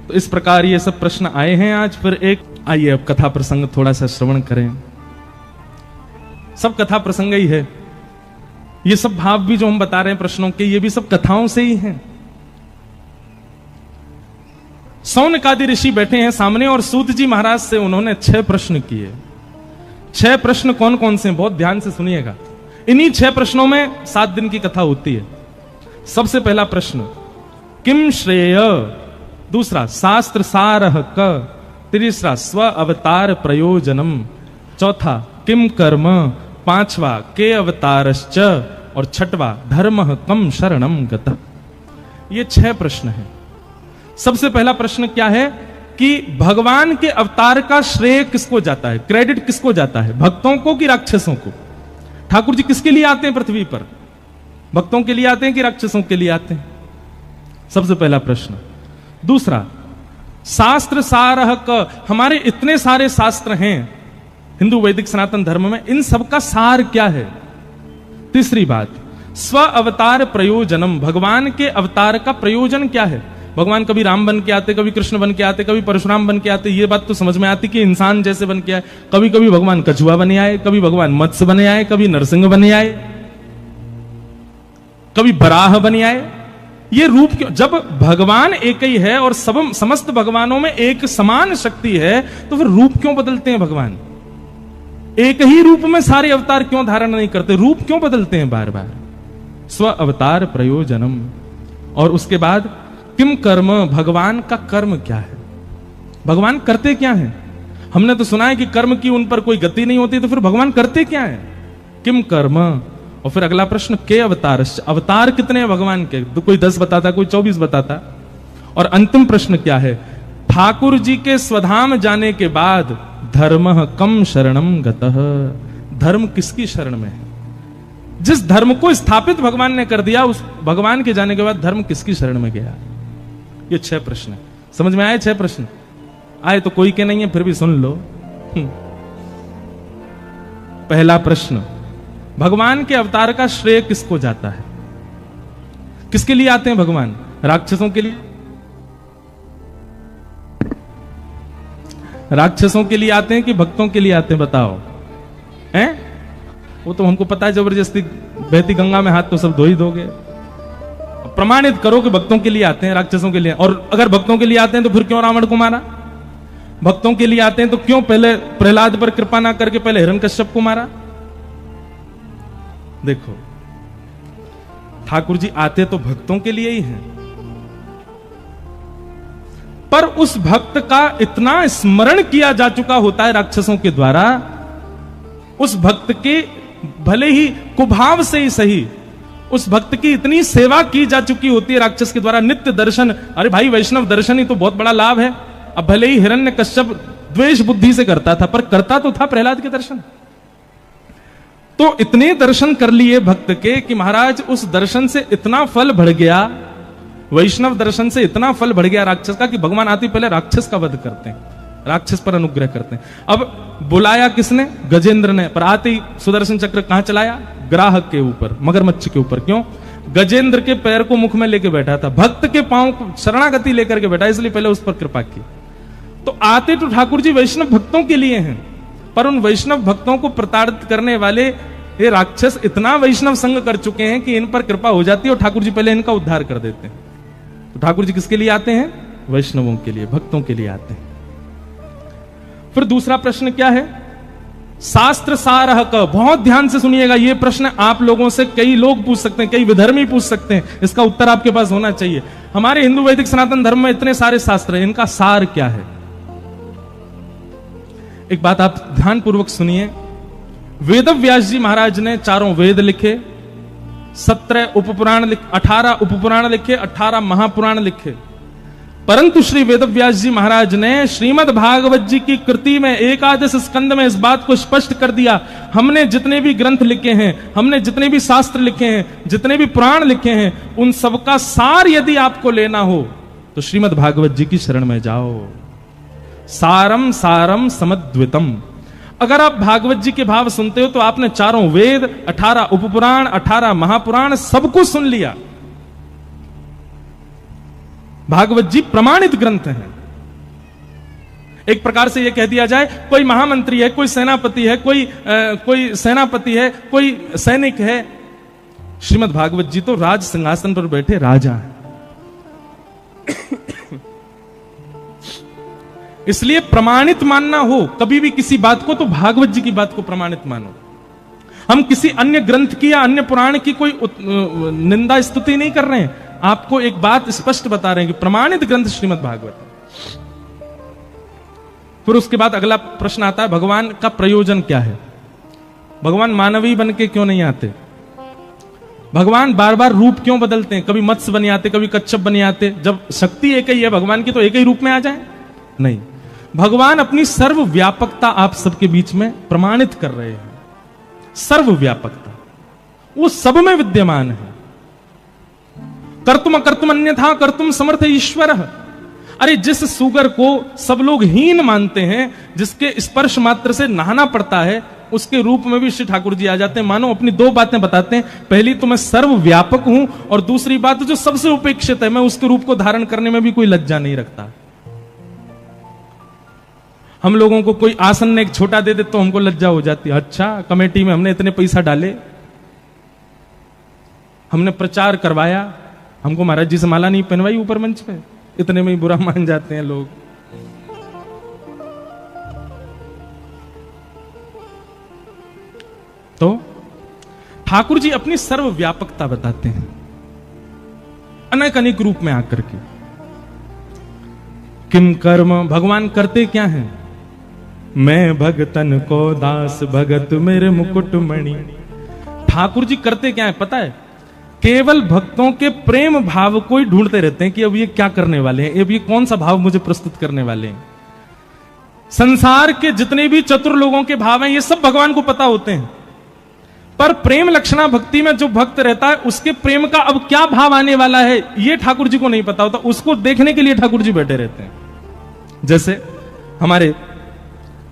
तो इस प्रकार ये सब प्रश्न आए हैं आज। फिर एक आइए अब कथा प्रसंग थोड़ा सा श्रवण करें। सब कथा प्रसंग ही है, ये सब भाव भी जो हम बता रहे हैं प्रश्नों के, ये भी सब कथाओं से ही हैं। सौनकादि ऋषि बैठे हैं सामने और सूत जी महाराज से उन्होंने 6 प्रश्न किए। 6 प्रश्न कौन कौन से हैं, बहुत ध्यान से सुनिएगा। इन्हीं 6 प्रश्नों में 7 दिन की कथा होती है। सबसे पहला प्रश्न किम श्रेय, दूसरा शास्त्र सारह क, तीसरा स्व अवतार प्रयोजनम, चौथा किम कर्म, 5वां के अवतारश्च, और 6वां धर्म कम शरणम गतः। ये 6 प्रश्न हैं। सबसे पहला प्रश्न क्या है कि भगवान के अवतार का श्रेय किसको जाता है, क्रेडिट किसको जाता है, भक्तों को कि राक्षसों को? ठाकुर जी किसके लिए आते हैं पृथ्वी पर, भक्तों के लिए आते हैं कि राक्षसों के लिए आते हैं? सबसे पहला प्रश्न। दूसरा, शास्त्र सारह क, हमारे इतने सारे शास्त्र हैं हिंदू वैदिक सनातन धर्म में, इन सबका सार क्या है? तीसरी बात, स्व अवतार प्रयोजनम, भगवान के अवतार का प्रयोजन क्या है? भगवान कभी राम बन के आते, कभी कृष्ण बन के आते, कभी परशुराम बन के आते, ये बात तो समझ में आती कि इंसान जैसे बन के आए। कभी कभी भगवान कछुआ बने आए, कभी भगवान मत्स्य बने आए, कभी नरसिंह बने आए, कभी बराह बने आए। ये रूप क्यों? जब भगवान एक ही है और समस्त भगवानों में एक समान शक्ति है, तो फिर रूप क्यों बदलते हैं भगवान? एक ही रूप में सारे अवतार क्यों धारण नहीं करते? रूप क्यों बदलते हैं बार बार? स्व अवतार प्रयोजनम। और उसके बाद किम कर्म, भगवान का कर्म क्या है? भगवान करते क्या है? हमने तो सुना है कि कर्म की उन पर कोई गति नहीं होती, तो फिर भगवान करते क्या है? किम कर्म। और फिर अगला प्रश्न, के अवतार, अवतार कितने हैं भगवान के? तो कोई 10 बताता, कोई 24 बताता। और अंतिम प्रश्न क्या है? ठाकुर जी के स्वधाम जाने के बाद धर्म कम शरणम गतः, धर्म किसकी शरण में है? जिस धर्म को स्थापित भगवान ने कर दिया, उस भगवान के जाने के बाद धर्म किसकी शरण में गया? ये 6 प्रश्न है। समझ में आए? 6 प्रश्न आए तो कोई के नहीं है, फिर भी सुन लो। पहला प्रश्न, भगवान के अवतार का श्रेय किसको जाता है? किसके लिए आते हैं भगवान? राक्षसों के लिए? राक्षसों के लिए आते हैं कि भक्तों के लिए आते हैं? बताओ। हैं? वो तो हमको पता है, जबरदस्ती बहती गंगा में हाथ तो सब धो ही दोगे। प्रमाणित करो कि भक्तों के लिए आते हैं, राक्षसों के लिए। और अगर भक्तों के लिए आते हैं तो फिर क्यों रावण को मारा? भक्तों के लिए आते हैं तो क्यों पहले प्रहलाद पर कृपा ना करके पहले हिरण्यकश्यप को मारा? देखो, ठाकुर जी आते तो भक्तों के लिए ही हैं, पर उस भक्त का इतना स्मरण किया जा चुका होता है राक्षसों के द्वारा, उस भक्त के भले ही कुभाव से ही सही, उस भक्त की इतनी सेवा की जा चुकी होती है राक्षस के द्वारा, नित्य दर्शन। अरे भाई, वैष्णव दर्शन ही तो बहुत बड़ा लाभ है। अब भले ही हिरण्यकश्यप द्वेष बुद्धि से करता था, पर करता तो था प्रहलाद के दर्शन। तो इतने दर्शन कर लिए भक्त के कि महाराज उस दर्शन से इतना फल बढ़ गया, वैष्णव दर्शन से इतना फल बढ़ गया राक्षस का, कि भगवान आते पहले राक्षस का वध करते हैं, राक्षस पर अनुग्रह करते हैं। अब बुलाया किसने? गजेंद्र ने। पर आते ही सुदर्शन चक्र कहां चलाया? ग्राहक के ऊपर, मगरमच्छ के ऊपर। क्यों? गजेंद्र के पैर को मुख में लेके बैठा था, भक्त के पांव को शरणागति लेकर के बैठा, इसलिए पहले उस पर कृपा की। तो आते तो ठाकुर जी वैष्णव भक्तों के लिए हैं, पर उन वैष्णव भक्तों को प्रताड़ित करने वाले ये राक्षस इतना वैष्णव संग कर चुके हैं कि इन पर कृपा हो जाती है और ठाकुर जी पहले इनका उद्धार कर देते हैं। तो ठाकुर जी किसके लिए आते हैं? वैष्णवों के लिए, भक्तों के लिए आते हैं। फिर दूसरा प्रश्न क्या है? शास्त्र सारह का। बहुत ध्यान से सुनिएगा, यह प्रश्न आप लोगों से कई लोग पूछ सकते हैं, कई विधर्मी पूछ सकते हैं, इसका उत्तर आपके पास होना चाहिए। हमारे हिंदू वैदिक सनातन धर्म में इतने सारे शास्त्र हैं, इनका सार क्या है? एक बात आप ध्यान पूर्वक सुनिए। वेद व्यास जी महाराज ने 4 वेद लिखे, 17 उपपुराण लिखे, 18 उपपुराण लिखे, 18 महापुराण लिखे। परंतु श्री वेदव्यास जी महाराज ने श्रीमद् भागवत जी की कृति में एकादश स्कंद में इस बात को स्पष्ट कर दिया, हमने जितने भी ग्रंथ लिखे हैं, हमने जितने भी शास्त्र लिखे हैं, जितने भी पुराण लिखे हैं, उन सबका सार यदि आपको लेना हो तो श्रीमद् भागवत जी की शरण में जाओ। सारम सारम समद्वितम। अगर आप भागवत जी के भाव सुनते हो तो आपने 4 वेद, 18 उपपुराण, 18 महापुराण सबको सुन लिया। भागवत जी प्रमाणित ग्रंथ हैं। एक प्रकार से यह कह दिया जाए, कोई महामंत्री है, कोई सेनापति है, कोई सेनापति है, कोई सैनिक है, श्रीमद् भागवत जी तो राज सिंहासन पर बैठे राजा हैं। इसलिए प्रमाणित मानना हो कभी भी किसी बात को, तो भागवत जी की बात को प्रमाणित मानो। हम किसी अन्य ग्रंथ की या अन्य पुराण की कोई निंदा स्तुति नहीं कर रहे हैं, आपको एक बात स्पष्ट बता रहे हैं कि प्रमाणित ग्रंथ श्रीमद् भागवत है। फिर उसके बाद अगला प्रश्न आता है, भगवान का प्रयोजन क्या है? भगवान मानवीय बन के क्यों नहीं आते? भगवान बार बार रूप क्यों बदलते हैं? कभी मत्स्य बन आते, कभी कच्छप बन आते। जब शक्ति एक ही है भगवान की, तो एक ही रूप में आ जाए? नहीं, भगवान अपनी सर्वव्यापकता आप सबके बीच में प्रमाणित कर रहे हैं। सर्वव्यापकता, वो सब में विद्यमान है। कर्तुम अकर्तुम अन्यथा कर्तुम समर्थ ईश्वर। अरे जिस सुगर को सब लोग हीन मानते हैं, जिसके स्पर्श मात्र से नहाना पड़ता है, उसके रूप में भी श्री ठाकुर जी आ जाते हैं। मानो अपनी दो बातें बताते हैं, पहली तो मैं सर्वव्यापक हूं, और दूसरी बात जो सबसे उपेक्षित है, मैं उसके रूप को धारण करने में भी कोई लज्जा नहीं रखता। हम लोगों को कोई आसन एक छोटा दे दे तो हमको लज्जा हो जाती है। अच्छा, कमेटी में हमने इतने पैसा डाले, हमने प्रचार करवाया, हमको महाराज जी से माला नहीं पहनवाई ऊपर मंच पे, इतने में ही बुरा मान जाते हैं लोग। तो ठाकुर जी अपनी सर्वव्यापकता बताते हैं अनेक अनेक रूप में आकर के। किम कर्म, भगवान करते क्या हैं? मैं भगतन को दास भगत मेरे मुकुट मणि। ठाकुर जी करते क्या है पता है? केवल भक्तों के प्रेम भाव को ही ढूंढते रहते हैं कि अब ये क्या करने वाले हैं, अब ये कौन सा भाव मुझे प्रस्तुत करने वाले हैं। संसार के जितने भी चतुर लोगों के भाव हैं, ये सब भगवान को पता होते हैं, पर प्रेम लक्षणा भक्ति में जो भक्त रहता है, उसके प्रेम का अब क्या भाव आने वाला है, ये ठाकुर जी को नहीं पता होता। उसको देखने के लिए ठाकुर जी बैठे रहते हैं। जैसे हमारे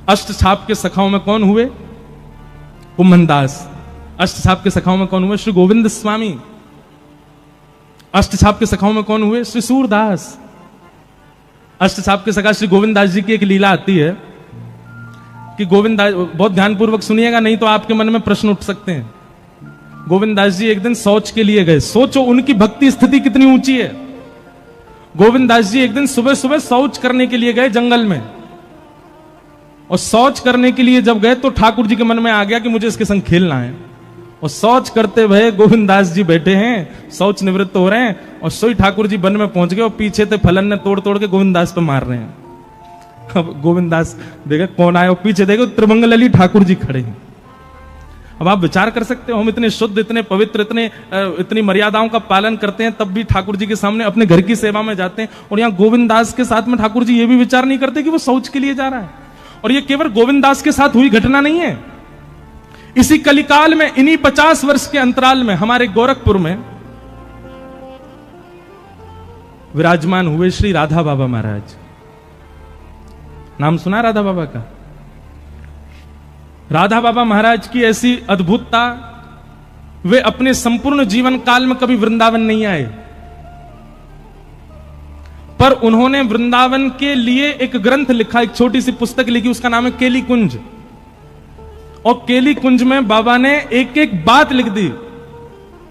अष्टछाप के सखाओं में कौन हुए? कुम्भनदास। अष्टछाप के सखाओं में कौन हुए? श्री गोविंद स्वामी। अष्टछाप के सखाओं में कौन हुए? श्री सूरदास। अष्टछाप के सखा श्री गोविंद दास जी की एक लीला आती है कि गोविंद दास, बहुत ध्यानपूर्वक सुनिएगा नहीं तो आपके मन में प्रश्न उठ सकते हैं। गोविंद दास जी एक दिन शौच के लिए गए। सोचो उनकी भक्ति स्थिति कितनी ऊंची है। गोविंद दास जी एक दिन सुबह सुबह शौच करने के लिए गए जंगल में, और शौच करने के लिए जब गए तो ठाकुर जी के मन में आ गया कि मुझे इसके संग खेलना है। और शौच करते हुए गोविंद दास जी बैठे हैं, शौच निवृत्त हो रहे हैं, और सोई ठाकुर जी वन में पहुंच गए और पीछे से फलन ने तोड़ तोड़ के गोविंद दास पे मार रहे हैं। अब गोविंद दास देखे कौन आया, और पीछे देखो त्रिमंगलली ठाकुर जी खड़े हैं। अब आप विचार कर सकते हो, हम इतने शुद्ध, इतने पवित्र, इतनी मर्यादाओं का पालन करते हैं, तब भी ठाकुर जी के सामने अपने घर की सेवा में जाते हैं, और यहाँ गोविंद दास के साथ में ठाकुर जी ये भी विचार नहीं करते कि वो शौच के लिए जा रहा है। और ये केवल गोविंद दास के साथ हुई घटना नहीं है। इसी कलिकाल में, इन्हीं 50 वर्ष के अंतराल में हमारे गोरखपुर में विराजमान हुए श्री राधा बाबा महाराज। नाम सुना राधा बाबा का? राधा बाबा महाराज की ऐसी अद्भुतता, वे अपने संपूर्ण जीवन काल में कभी वृंदावन नहीं आए, पर उन्होंने वृंदावन के लिए एक ग्रंथ लिखा, एक छोटी सी पुस्तक लिखी, उसका नाम है केली कुंज। और केली कुंज में बाबा ने एक एक बात लिख दी।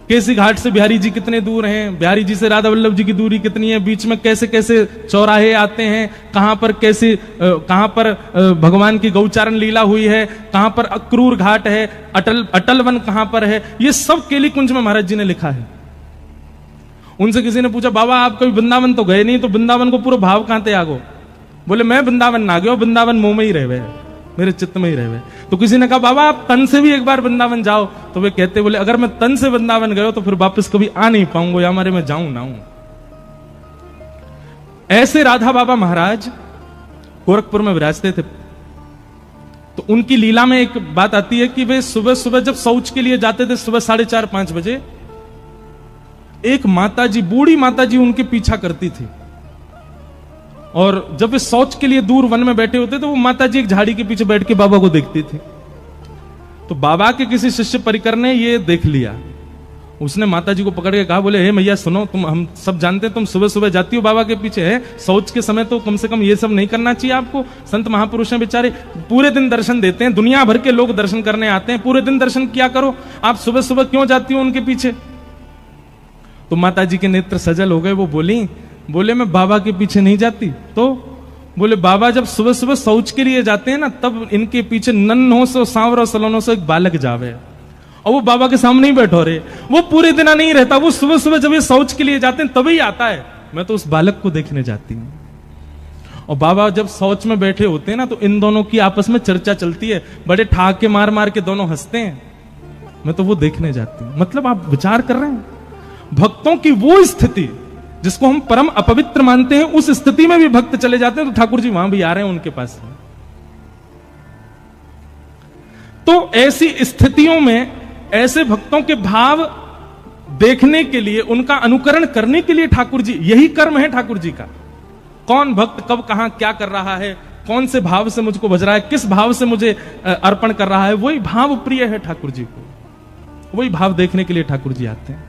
केसी घाट से बिहारी जी कितने दूर हैं, बिहारी जी से राधा वल्लभ जी की दूरी कितनी है, बीच में कैसे कैसे चौराहे आते हैं, कहां पर भगवान की गौचारण लीला हुई है, कहां पर अक्रूर घाट है, अटल वन कहां पर है, ये सब केली कुंज में महाराज जी ने लिखा है। उनसे किसी ने पूछा, बाबा आप कभी वृंदावन तो गए नहीं, तो वृंदावन को पूरा भाव कहां थे आगो? बोले मैं वृंदावन ना गया, वृंदावन मुंह में ही रहे, मेरे चित्त में ही रहे। तो किसी ने कहा बाबा आप तन से भी एक बार वृंदावन जाओ, तो वे कहते बोले अगर मैं तन से वृंदावन गया तो फिर वापस कभी आ नहीं पाऊंगा, या हमारे मैं जाऊं ना हूं। ऐसे राधा बाबा महाराज गोरखपुर में विराजते थे। तो उनकी लीला में एक बात आती है कि वे सुबह सुबह जब शौच के लिए जाते थे, सुबह 4:30-5 बजे, एक माताजी, बूढ़ी माताजी उनके पीछा करती थी। और जब वे शौच के लिए दूर वन में बैठे होते तो वो माताजी एक झाड़ी के पीछे बैठ के बाबा को देखती थी। तो बाबा के किसी शिष्य परिकर ने ये देख लिया। उसने माताजी को पकड़ के कहा, बोले हे मैया सुनो, तुम, हम सब जानते हैं तुम सुबह सुबह जाती हो बाबा के पीछे, है शौच के समय तो कम से कम ये सब नहीं करना चाहिए आपको। संत महापुरुष हैं बेचारे, पूरे दिन दर्शन देते हैं, दुनिया भर के लोग दर्शन करने आते हैं, पूरे दिन दर्शन किया करो, आप सुबह सुबह क्यों जाती हो उनके पीछे? तो माताजी के नेत्र सजल हो गए। वो बोले मैं बाबा के पीछे नहीं जाती। तो बोले बाबा जब सुबह सुबह शौच के लिए जाते हैं ना, तब इनके पीछे नन्हों से, सांवरों सलोनों से एक बालक जावे, और वो बाबा के सामने ही बैठो रहे। वो पूरे दिन नहीं रहता, वो सुबह सुबह जब ये शौच के लिए जाते हैं तभी आता है। मैं तो उस बालक को देखने जाती हूँ। और बाबा जब शौच में बैठे होते हैं ना, तो इन दोनों की आपस में चर्चा चलती है, बड़े ठाके मार मार के दोनों हंसते हैं। मैं तो वो देखने जाती हूँ। मतलब आप विचार कर रहे हैं, भक्तों की वो स्थिति जिसको हम परम अपवित्र मानते हैं, उस स्थिति में भी भक्त चले जाते हैं, तो ठाकुर जी वहां भी आ रहे हैं उनके पास। तो ऐसी स्थितियों में ऐसे भक्तों के भाव देखने के लिए, उनका अनुकरण करने के लिए ठाकुर जी, यही कर्म है ठाकुर जी का। कौन भक्त कब कहां क्या कर रहा है, कौन से भाव से मुझको बज रहा है, किस भाव से मुझे अर्पण कर रहा है, वही भाव प्रिय है ठाकुर जी को। वही भाव देखने के लिए ठाकुर जी आते हैं।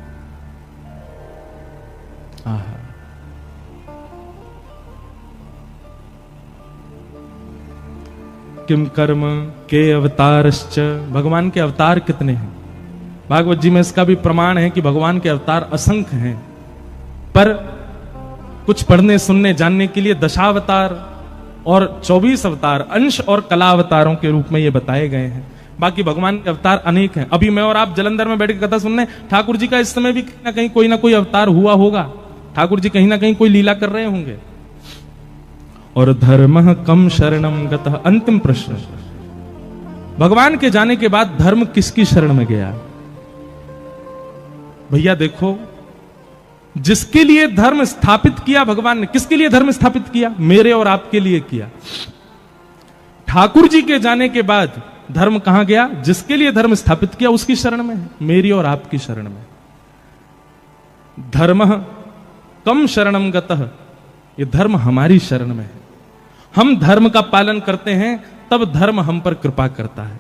किम कर्म के अवतारश्च, भगवान के अवतार कितने हैं। भागवत जी में इसका भी प्रमाण है कि भगवान के अवतार असंख्य हैं, पर कुछ पढ़ने सुनने जानने के लिए दशावतार और 24 अवतार अंश और कला अवतारों के रूप में ये बताए गए हैं। बाकी भगवान के अवतार अनेक हैं। अभी मैं और आप जलंधर में बैठ के कथा सुनने, ठाकुर जी का इस समय भी कहीं ना कोई अवतार हुआ होगा। ठाकुर जी कहीं ना कहीं कोई लीला कर रहे होंगे। और धर्म कम शरणम गतः, अंतिम प्रश्न, भगवान के जाने के बाद धर्म किसकी शरण में गया। भैया देखो, जिसके लिए धर्म स्थापित किया भगवान ने, किसके लिए धर्म स्थापित किया, मेरे और आपके लिए किया। ठाकुर जी के जाने के बाद धर्म कहां गया, जिसके लिए धर्म स्थापित किया उसकी शरण में है, मेरी और आपकी शरण में। धर्म कम शरणम गतः, ये धर्म हमारी शरण में है। हम धर्म का पालन करते हैं तब धर्म हम पर कृपा करता है।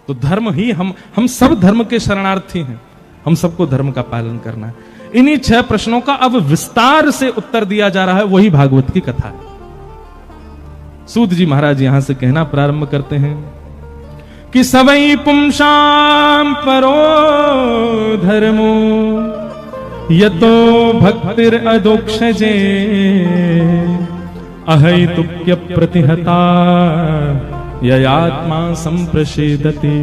तो धर्म ही हम सब धर्म के शरणार्थी हैं। हम सबको धर्म का पालन करना है। इन्हीं 6 प्रश्नों का अब विस्तार से उत्तर दिया जा रहा है, वही भागवत की कथा है। सूत जी महाराज यहां से कहना प्रारंभ करते हैं कि सवै पुंसाम परो धर्मो यतो भक्तिर अदोक्षजे अहैतुक्य प्रतिहता ययात्मा संप्रसेदति।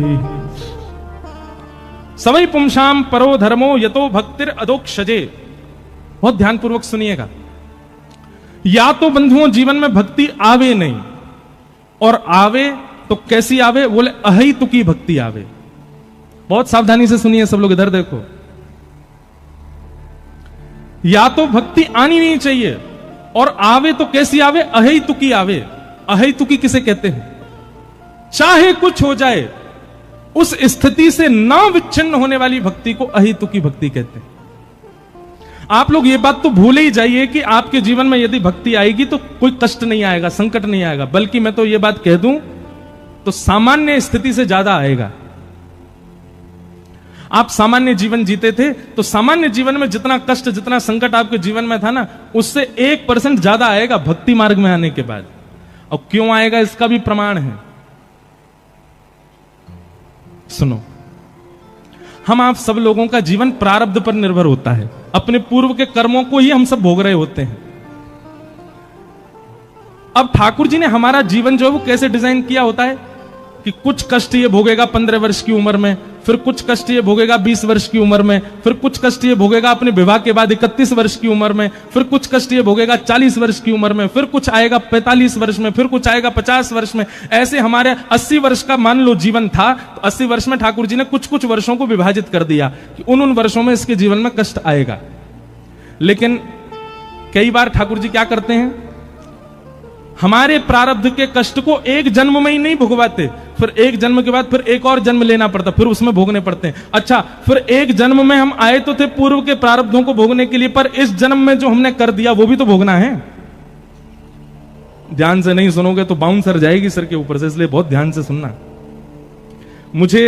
सवै पुंसाम परो धर्मो यतो भक्तिर अदोक्षजे। बहुत ध्यानपूर्वक सुनिएगा। या तो बंधुओं जीवन में भक्ति आवे नहीं, और आवे तो कैसी आवे, बोले अहैतुकी भक्ति आवे। बहुत सावधानी से सुनिए सब लोग, इधर देखो। या तो भक्ति आनी नहीं चाहिए, और आवे तो कैसी आवे, अहैतुकी आवे। अहैतुकी किसे कहते हैं, चाहे कुछ हो जाए उस स्थिति से ना विच्छिन्न होने वाली भक्ति को अहैतुकी भक्ति कहते हैं। आप लोग ये बात तो भूले ही जाइए कि आपके जीवन में यदि भक्ति आएगी तो कोई कष्ट नहीं आएगा, संकट नहीं आएगा, बल्कि मैं तो ये बात कह दूं तो सामान्य स्थिति से ज्यादा आएगा। आप सामान्य जीवन जीते थे तो सामान्य जीवन में जितना कष्ट, जितना संकट आपके जीवन में था ना, उससे 1% ज्यादा आएगा भक्ति मार्ग में आने के बाद। और क्यों आएगा इसका भी प्रमाण है। सुनो, हम आप सब लोगों का जीवन प्रारब्ध पर निर्भर होता है। अपने पूर्व के कर्मों को ही हम सब भोग रहे होते हैं। अब ठाकुर जी ने हमारा जीवन जो है वो कैसे डिजाइन किया होता है कि कुछ कष्ट ये भोगेगा 15 वर्ष की उम्र में, फिर कुछ कष्ट ये भोगेगा 20 वर्ष की उम्र में, फिर कुछ कष्ट ये भोगेगा अपने विवाह के बाद 31 वर्ष की उम्र में, फिर कुछ कष्ट ये भोगेगा 40 वर्ष की उम्र में, फिर कुछ आएगा 45 वर्ष में, फिर कुछ आएगा 50 वर्ष में। ऐसे हमारे 80 वर्ष का मान लो जीवन था, तो 80 वर्ष में ठाकुर जी ने कुछ कुछ वर्षों को विभाजित कर दिया कि उन वर्षों में इसके जीवन में कष्ट आएगा। लेकिन कई बार ठाकुर जी क्या करते हैं, हमारे प्रारब्ध के कष्ट को एक जन्म में ही नहीं भुगवाते, फिर एक जन्म के बाद फिर एक और जन्म लेना पड़ता, फिर उसमें भोगने पड़ते हैं। अच्छा, फिर एक जन्म में हम आए तो थे पूर्व के प्रारब्धों को भोगने के लिए, पर इस जन्म में जो हमने कर दिया वो भी तो भोगना है। ध्यान से नहीं सुनोगे तो बाउंसर जाएगी सर के ऊपर से, इसलिए बहुत ध्यान से सुनना। मुझे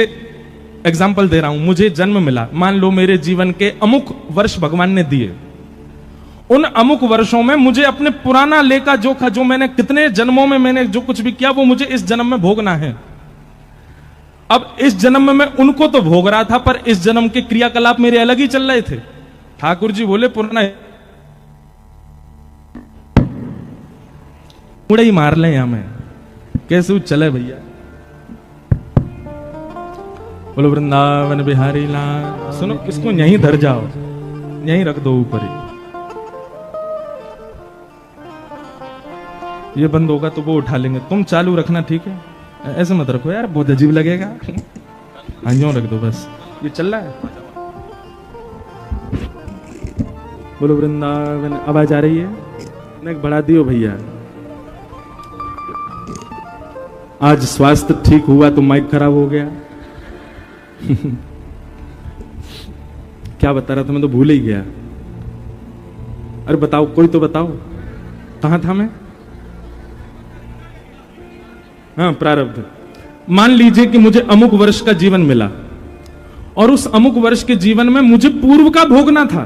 एग्जाम्पल दे रहा हूं, मुझे जन्म मिला, मान लो मेरे जीवन के अमुक वर्ष भगवान ने दिए। उन अमुक वर्षों में मुझे अपने पुराना लेखा जोखा, जो मैंने कितने जन्मों में मैंने जो कुछ भी किया, वो मुझे इस जन्म में भोगना है। अब इस जन्म में मैं उनको तो भोग रहा था, पर इस जन्म के क्रियाकलाप मेरे अलग ही चल रहे थे। ठाकुर जी बोले पुराना मुड़े ही मार ले, हमें कैसे चले भैया। बोलो वृंदावन बिहारी लाल। सुनो, इसको यहीं धर जाओ, यहीं रख दो ऊपर ही। ये बंद होगा तो वो उठा लेंगे, तुम चालू रखना, ठीक है? ऐसे मत रखो यार, बहुत अजीब लगेगा। हाँ, यूं रख दो बस, ये चल रहा है। बोलो वृंदावन। आवाज आ रही है? नहीं, बढ़ा दियो भैया। आज स्वास्थ्य ठीक हुआ तो माइक खराब हो गया। क्या बता रहा था, मैं तो भूल ही गया। अरे बताओ, कोई तो बताओ। कहां था मैं? हाँ, प्रारब्ध। मान लीजिए कि मुझे अमुक वर्ष का जीवन मिला और उस अमुक वर्ष के जीवन में मुझे पूर्व का भोगना था,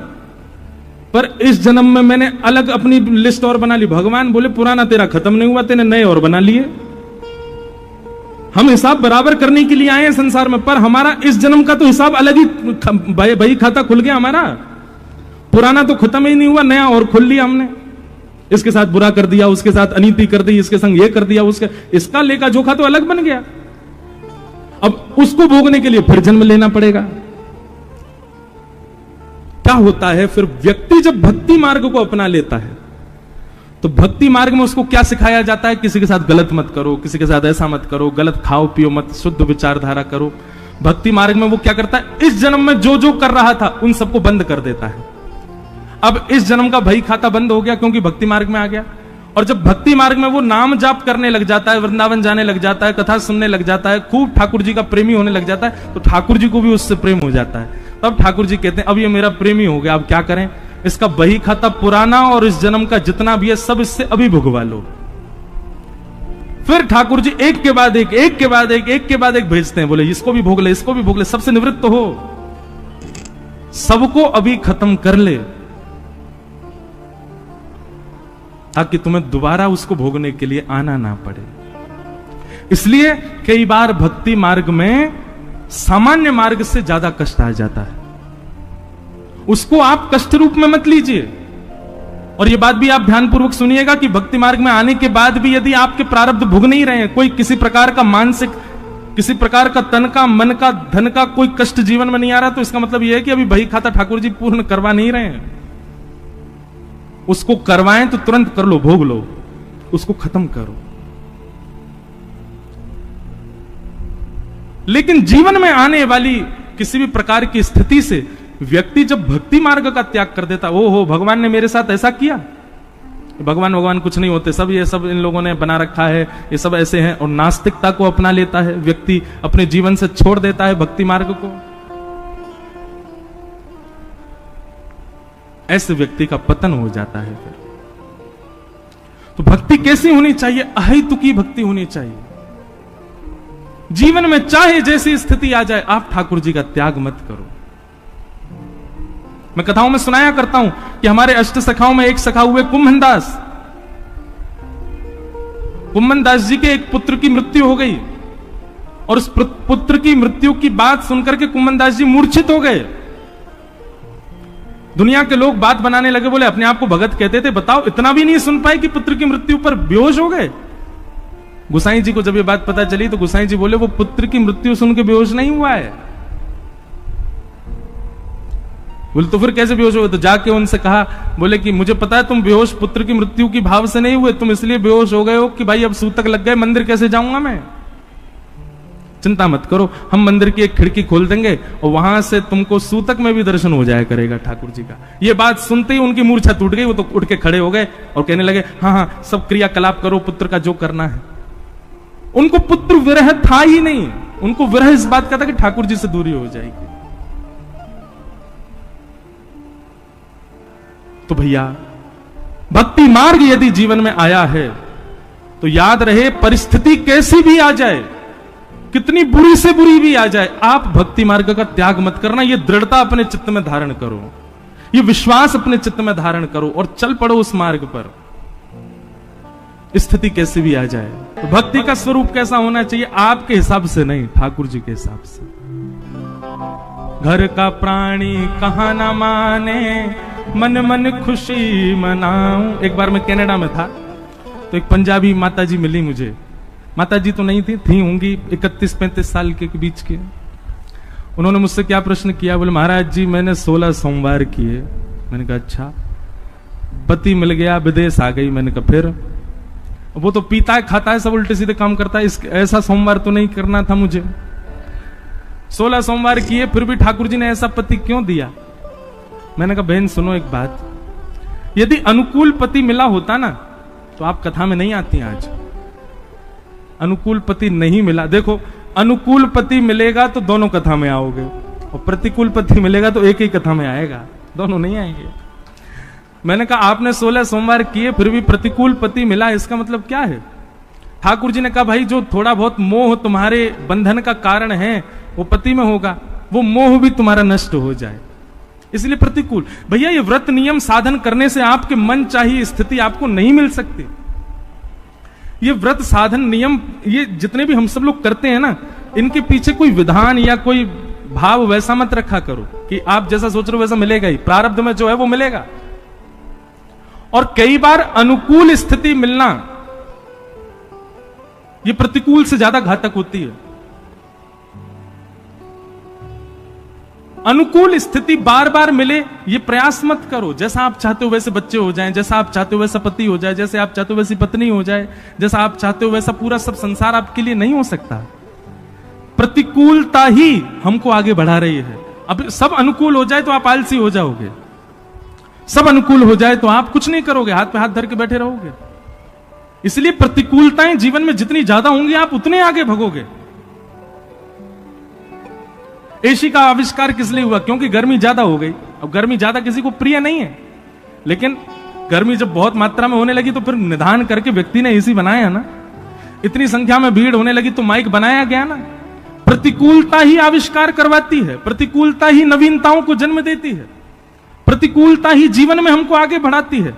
पर इस जन्म में मैंने अलग अपनी लिस्ट और बना ली। भगवान बोले पुराना तेरा खत्म नहीं हुआ, तेने नए और बना लिए। हम हिसाब बराबर करने के लिए आए हैं संसार में, पर हमारा इस जन्म का तो हिसाब अलग ही बही खाता खुल गया हमारा। पुराना तो खत्म ही नहीं हुआ, नया और खोल लिया हमने। इसके साथ बुरा कर दिया, उसके साथ अनीति कर दी, इसके संग ये कर दिया, उसके इसका लेखा जोखा तो अलग बन गया। अब उसको भोगने के लिए फिर जन्म लेना पड़ेगा। क्या होता है फिर? व्यक्ति जब भक्ति मार्ग को अपना लेता है तो भक्ति मार्ग में उसको क्या सिखाया जाता है? किसी के साथ गलत मत करो, किसी के साथ ऐसा मत करो, गलत खाओ पियो मत, शुद्ध विचारधारा करो। भक्ति मार्ग में वो क्या करता है? इस जन्म में जो जो कर रहा था उन सबको बंद कर देता है। अब इस जन्म का भई खाता बंद हो गया क्योंकि भक्ति मार्ग में आ गया। और जब भक्ति मार्ग में वो नाम जाप करने लग जाता है, वृंदावन जाने लग जाता है, कथा सुनने लग जाता है, खूब ठाकुर जी का प्रेमी होने लग जाता है, तो ठाकुर जी को भी उससे प्रेम हो जाता है। तब ठाकुर जी कहते हैं अब ये मेरा प्रेमी हो गया, अब क्या करें? इसका बही खाता पुराना और इस जन्म का जितना भी है सब इससे अभी भुगवा लो। फिर ठाकुर जी एक के बाद एक, एक के बाद एक, एक के बाद एक भेजते हैं। बोले इसको भी भोग ले, इसको भी भोग ले, सबसे निवृत्त हो, सबको अभी खत्म कर ले, ताकि तुम्हें दोबारा उसको भोगने के लिए आना ना पड़े। इसलिए कई बार भक्ति मार्ग में सामान्य मार्ग से ज्यादा कष्ट आ जाता है। उसको आप कष्ट रूप में मत लीजिए। और यह बात भी आप ध्यानपूर्वक सुनिएगा कि भक्ति मार्ग में आने के बाद भी यदि आपके प्रारब्ध भुग नहीं रहे हैं, कोई किसी प्रकार का मानसिक, किसी प्रकार का तन का, मन का, धन का कोई कष्ट जीवन में नहीं आ रहा, तो इसका मतलब यह है कि अभी बही खाता ठाकुर जी पूर्ण करवा नहीं रहे हैं। उसको करवाएं तो तुरंत कर लो, भोग लो, उसको खत्म करो। लेकिन जीवन में आने वाली किसी भी प्रकार की स्थिति से व्यक्ति जब भक्ति मार्ग का त्याग कर देता, ओ हो भगवान ने मेरे साथ ऐसा किया, भगवान कुछ नहीं होते, सब ये सब इन लोगों ने बना रखा है, ये सब ऐसे हैं, और नास्तिकता को अपना लेता है व्यक्ति, अपने जीवन से छोड़ देता है भक्ति मार्ग को। ऐसे व्यक्ति का पतन हो जाता है। फिर तो भक्ति कैसी होनी चाहिए? अहेतुकी भक्ति होनी चाहिए। जीवन में चाहे जैसी स्थिति आ जाए, आप ठाकुर जी का त्याग मत करो। मैं कथाओं में सुनाया करता हूं कि हमारे अष्ट सखाओं में एक सखा हुए कुंभनदास। कुंभनदास जी के एक पुत्र की मृत्यु हो गई और उस पुत्र की मृत्यु की बात सुनकर के कुंभनदास जी मूर्छित हो गए। दुनिया के लोग बात बनाने लगे, बोले अपने आप को भगत कहते थे, बताओ इतना भी नहीं सुन पाए कि पुत्र की मृत्यु पर बेहोश हो गए। गुसाई जी को जब ये बात पता चली तो गुसाई जी बोले वो पुत्र की मृत्यु सुन के बेहोश नहीं हुआ है। बोले तो फिर कैसे बेहोश हुए? तो जाके उनसे कहा, बोले कि मुझे पता है तुम बेहोश पुत्र की मृत्यु की भाव से नहीं हुए, तुम इसलिए बेहोश हो गए हो कि भाई अब सूतक लग गए, मंदिर कैसे जाऊंगा मैं। चिंता मत करो, हम मंदिर की एक खिड़की खोल देंगे और वहां से तुमको सूतक में भी दर्शन हो जाया करेगा ठाकुर जी का। ये बात सुनते ही उनकी मूर्छा टूट गई, वो तो उठ के खड़े हो गए और कहने लगे हाँ हाँ सब क्रियाकलाप करो, पुत्र का जो करना है। उनको पुत्र विरह था ही नहीं, उनको विरह इस बात का था कि ठाकुर जी से दूरी हो जाएगी। तो भैया भक्ति मार्ग यदि जीवन में आया है तो याद रहे परिस्थिति कैसी भी आ जाए, कितनी बुरी से बुरी भी आ जाए, आप भक्ति मार्ग का त्याग मत करना। यह दृढ़ता अपने चित्त में धारण करो, यह विश्वास अपने चित्त में धारण करो और चल पड़ो उस मार्ग पर, स्थिति कैसी भी आ जाए। तो भक्ति का स्वरूप कैसा होना चाहिए? आपके हिसाब से नहीं, ठाकुर जी के हिसाब से। घर का प्राणी कहा ना माने, मन मन खुशी मनाऊं। एक बार मैं कनाडा में था तो एक पंजाबी माताजी मिली मुझे। माताजी तो नहीं थी होंगी 31-35 साल के बीच के। उन्होंने मुझसे क्या प्रश्न किया, बोले महाराज जी मैंने 16 सोमवार किए। मैंने कहा अच्छा, पति मिल गया, विदेश आ गई। मैंने कहा फिर? वो तो पीता है खाता है, सब उल्टे सीधे काम करता है, ऐसा सोमवार तो नहीं करना था मुझे। 16 सोमवार किए फिर भी ठाकुर जी ने ऐसा पति क्यों दिया? मैंने कहा बहन सुनो एक बात, यदि अनुकूल पति मिला होता ना तो आप कथा में नहीं आती आज। अनुकूल पति नहीं मिला, देखो अनुकूल पति मिलेगा तो दोनों कथा में आओगे और प्रतिकूल पति मिलेगा तो एक ही कथा में आएगा, दोनों नहीं आएंगे। मैंने कहा आपने 16 सोमवार किए फिर भी प्रतिकूल पति मिला, इसका मतलब क्या है? ठाकुर जी ने कहा भाई जो थोड़ा बहुत मोह तुम्हारे बंधन का कारण है वो पति में होगा, वो मोह भी तुम्हारा नष्ट हो जाए, इसलिए प्रतिकूल। भैया ये व्रत नियम साधन करने से आपके मन चाहिए स्थिति आपको नहीं मिल सकती। ये व्रत साधन नियम ये जितने भी हम सब लोग करते हैं ना, इनके पीछे कोई विधान या कोई भाव वैसा मत रखा करो कि आप जैसा सोच रहे हो वैसा मिलेगा ही, प्रारब्ध में जो है वो मिलेगा। और कई बार अनुकूल स्थिति मिलना ये प्रतिकूल से ज्यादा घातक होती है। अनुकूल स्थिति बार बार मिले ये प्रयास मत करो, जैसा आप चाहते हो वैसे बच्चे हो जाएं, जैसा आप चाहते हो वैसा पति हो जाए, जैसे आप चाहते हो वैसी पत्नी हो जाए, जैसा आप चाहते हो वैसा पूरा सब संसार आपके लिए नहीं हो सकता। प्रतिकूलता ही हमको आगे बढ़ा रही है। अब सब अनुकूल हो जाए तो आप आलसी हो जाओगे, सब अनुकूल हो जाए तो आप कुछ नहीं करोगे, हाथ पे हाथ धर के बैठे रहोगे। इसलिए प्रतिकूलताएं जीवन में जितनी ज्यादा होंगी आप उतने आगे भगोगे। एसी का आविष्कार किस लिए हुआ? क्योंकि गर्मी ज्यादा हो गई। अब गर्मी ज्यादा किसी को प्रिय नहीं है, लेकिन गर्मी जब बहुत मात्रा में होने लगी तो फिर निदान करके व्यक्ति ने एसी बनाया ना। इतनी संख्या में भीड़ होने लगी तो माइक बनाया गया ना। प्रतिकूलता ही आविष्कार करवाती है, प्रतिकूलता ही नवीनताओं को जन्म देती है, प्रतिकूलता ही जीवन में हमको आगे बढ़ाती है।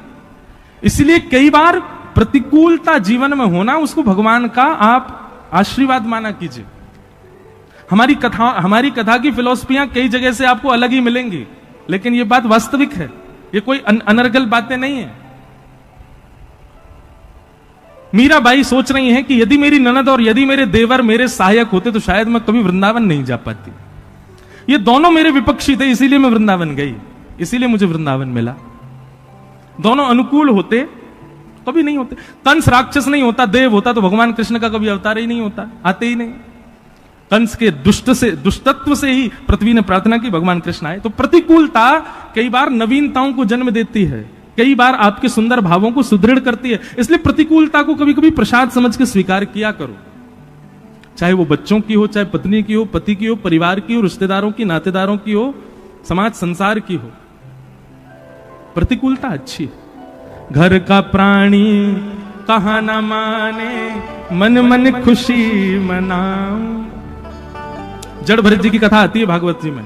इसलिए कई बार प्रतिकूलता जीवन में होना उसको भगवान का आप आशीर्वाद माना कीजिए। हमारी कथा की फिलॉसफियां कई जगह से आपको अलग ही मिलेंगी, लेकिन यह बात वास्तविक है, ये कोई अनर्गल बातें नहीं है। मीराबाई सोच रही हैं कि यदि मेरी ननद और यदि मेरे देवर मेरे सहायक होते तो शायद मैं कभी वृंदावन नहीं जा पाती। ये दोनों मेरे विपक्षी थे, इसीलिए मैं वृंदावन गई, इसीलिए मुझे वृंदावन मिला। दोनों अनुकूल होते कभी नहीं होते। कंस राक्षस नहीं होता, देव होता तो भगवान कृष्ण का कभी अवतार ही नहीं होता, आते ही नहीं। कंस के दुष्टत्व से ही पृथ्वी ने प्रार्थना की भगवान कृष्ण आए। तो प्रतिकूलता कई बार नवीनताओं को जन्म देती है, कई बार आपके सुंदर भावों को सुदृढ़ करती है। इसलिए प्रतिकूलता को कभी कभी प्रसाद समझ के स्वीकार किया करो, चाहे वो बच्चों की हो, चाहे पत्नी की हो, पति की हो, परिवार की हो, रिश्तेदारों की, नातेदारों की हो, समाज संसार की हो। प्रतिकूलता अच्छी है। घर का प्राणी कहा ना माने, मन मन खुशी मनाऊं। जड़ भरत जी की कथा आती है भागवत जी में।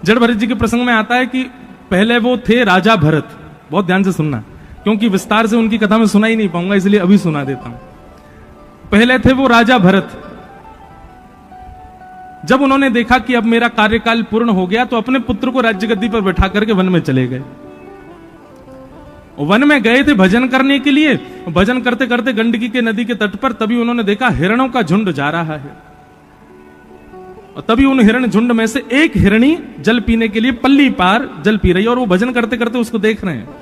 जड़ भरत जी के प्रसंग में आता है कि पहले वो थे राजा भरत। बहुत ध्यान से सुनना, क्योंकि विस्तार से उनकी कथा में सुना ही नहीं पाऊंगा, इसलिए अभी सुना देता हूं। पहले थे वो राजा भरत। जब उन्होंने देखा कि अब मेरा कार्यकाल पूर्ण हो गया तो अपने पुत्र को राज्य गद्दी पर बैठा करके वन में चले गए। वन में गए थे भजन करने के लिए। भजन करते करते गंडकी के नदी के तट पर तभी उन्होंने देखा हिरणों का झुंड जा रहा है, और तभी उन हिरण झुंड में से एक हिरणी जल पीने के लिए पल्ली पार जल पी रही है, और वो भजन करते करते उसको देख रहे हैं।